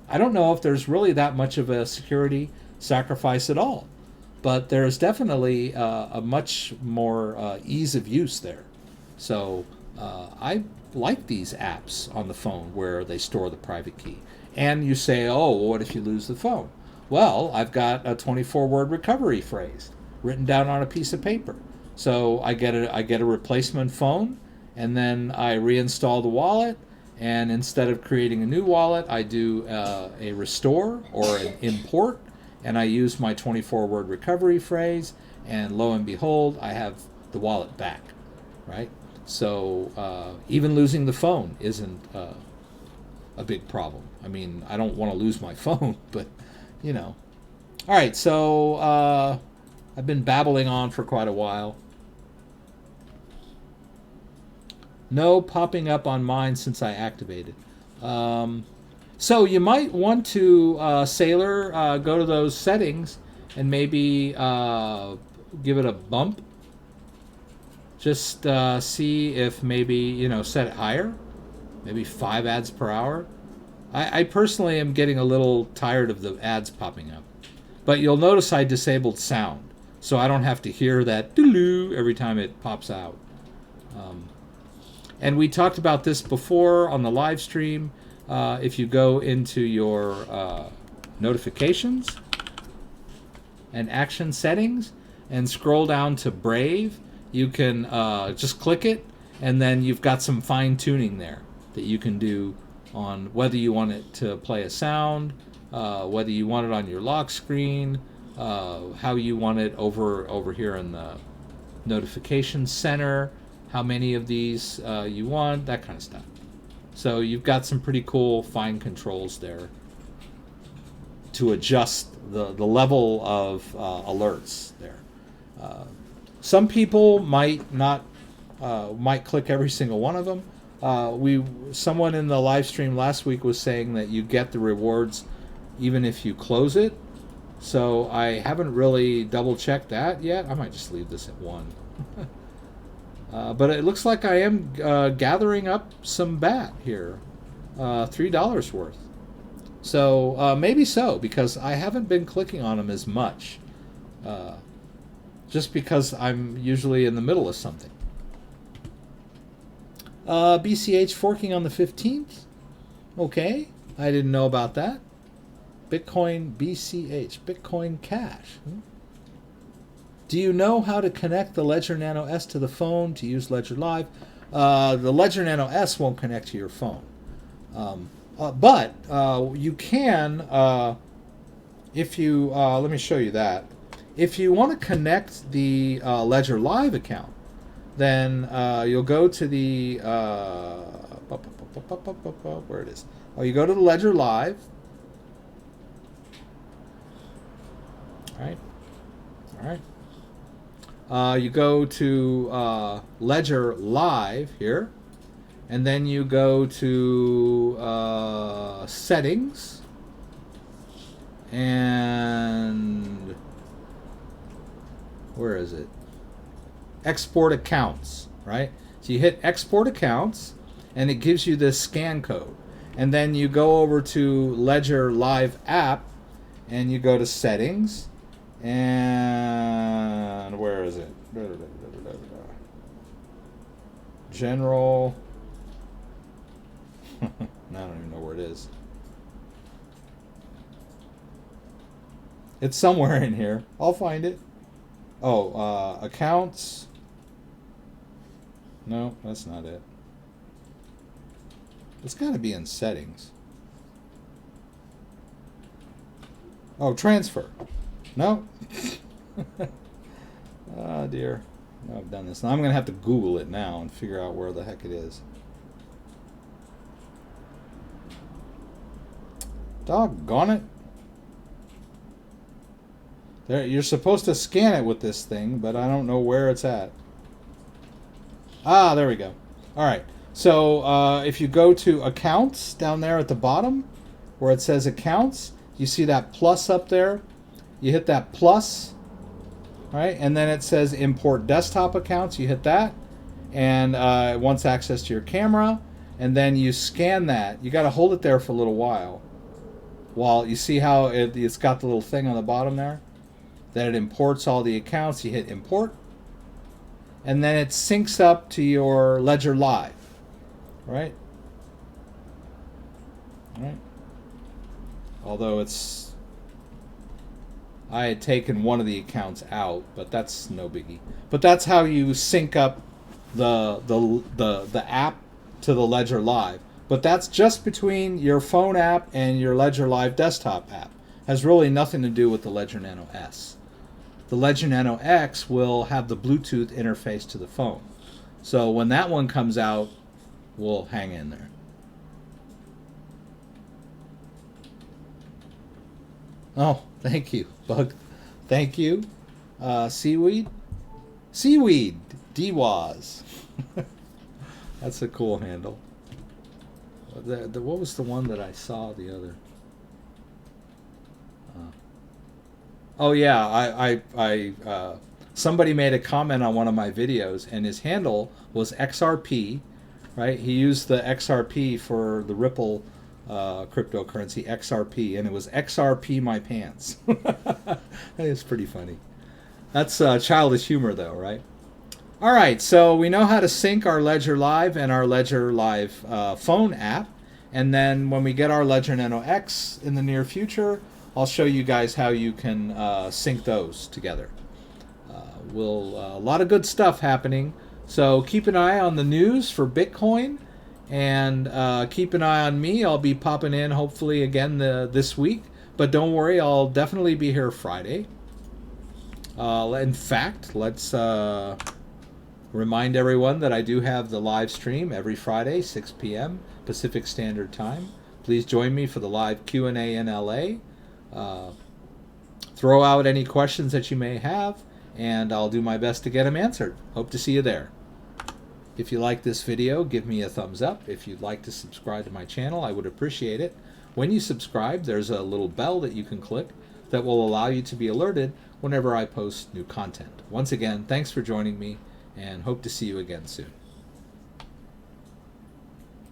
I don't know if there's really that much of a security sacrifice at all, but there's definitely a much more ease of use there. So I like these apps on the phone where they store the private key. And you say, oh, well, what if you lose the phone? Well, I've got a 24-word recovery phrase written down on a piece of paper. So I get a replacement phone, and then I reinstall the wallet. And instead of creating a new wallet, I do a restore or an import, and I use my 24-word recovery phrase, and lo and behold, I have the wallet back, right? So even losing the phone isn't a big problem. I mean, I don't want to lose my phone, but, you know. All right, so I've been babbling on for quite a while. No popping up on mine since I activated. So you might want to, Sailor, go to those settings and maybe give it a bump. Just see if maybe, set it higher. Maybe 5 ads per hour. I personally am getting a little tired of the ads popping up. But you'll notice I disabled sound. So I don't have to hear that doo-doo every time it pops out. And we talked about this before on the live stream. If you go into your notifications and action settings and scroll down to Brave, you can just click it, and then you've got some fine tuning there that you can do on whether you want it to play a sound, whether you want it on your lock screen, how you want it over here in the notification center, how many of these you want, that kind of stuff. So you've got some pretty cool fine controls there to adjust the level of alerts there. Some people might not Might click every single one of them. Someone in the live stream last week was saying that you get the rewards even if you close it. So I haven't really double checked that yet. I might just leave this at 1. But it looks like I am gathering up some BAT here, $3 worth. So maybe so, because I haven't been clicking on them as much, just because I'm usually in the middle of something. BCH forking on the 15th. Okay, I didn't know about that. Bitcoin BCH, Bitcoin Cash. Do you know how to connect the Ledger Nano S to the phone to use Ledger Live? The Ledger Nano S won't connect to your phone. But you can, if you, let me show you that. If you want to connect the Ledger Live account, then you'll go to the, where it is. Oh, you go to the Ledger Live. All right. All right. You go to Ledger Live here, and then you go to Settings, and where is it? Export Accounts, right? So you hit Export Accounts, and it gives you this scan code. And then you go over to Ledger Live App, and you go to Settings, and where is it? General. I don't even know where it is. It's somewhere in here. I'll find it. Oh, accounts. No, that's not it. It's got to be in settings. Oh, transfer. No. Oh dear. No, I've done this. Now I'm going to have to Google it now and figure out where the heck it is. Doggone it. There, you're supposed to scan it with this thing, but I don't know where it's at. Ah, there we go. All right. So if you go to accounts down there at the bottom where it says accounts, you see that plus up there. You hit that plus, right? And then it says import desktop accounts. You hit that, and it wants access to your camera. And then you scan that. You got to hold it there for a little while. While you see how it's got the little thing on the bottom there. Then it imports all the accounts. You hit import. And then it syncs up to your Ledger Live. Right? Right. Although it's... I had taken one of the accounts out, but that's no biggie. But that's how you sync up the app to the Ledger Live. But that's just between your phone app and your Ledger Live desktop app. Has really nothing to do with the Ledger Nano S. The Ledger Nano X will have the Bluetooth interface to the phone. So when that one comes out, we'll hang in there. Oh, thank you, Bug. Thank you. Seaweed? Seaweed, DWAS. That's a cool handle. What was the one that I saw the other? Oh yeah, I somebody made a comment on one of my videos, and his handle was XRP, right? He used the XRP for the Ripple cryptocurrency, XRP, and it was XRP my pants. It's pretty funny. That's childish humor though, right? All right, so we know how to sync our Ledger Live and our Ledger Live phone app, and then when we get our Ledger Nano X in the near future, I'll show you guys how you can sync those together. A lot of good stuff happening, so keep an eye on the news for Bitcoin, and keep an eye on me. I'll be popping in hopefully again this week, but don't worry, I'll definitely be here Friday. In fact, let's remind everyone that I do have the live stream every Friday, 6 p.m. Pacific Standard Time. Please join me for the live Q&A in LA. Throw out any questions that you may have, and I'll do my best to get them answered. Hope to see you there. If you like this video, give me a thumbs up. If you'd like to subscribe to my channel, I would appreciate it. When you subscribe, there's a little bell that you can click that will allow you to be alerted whenever I post new content. Once again, thanks for joining me, and hope to see you again soon.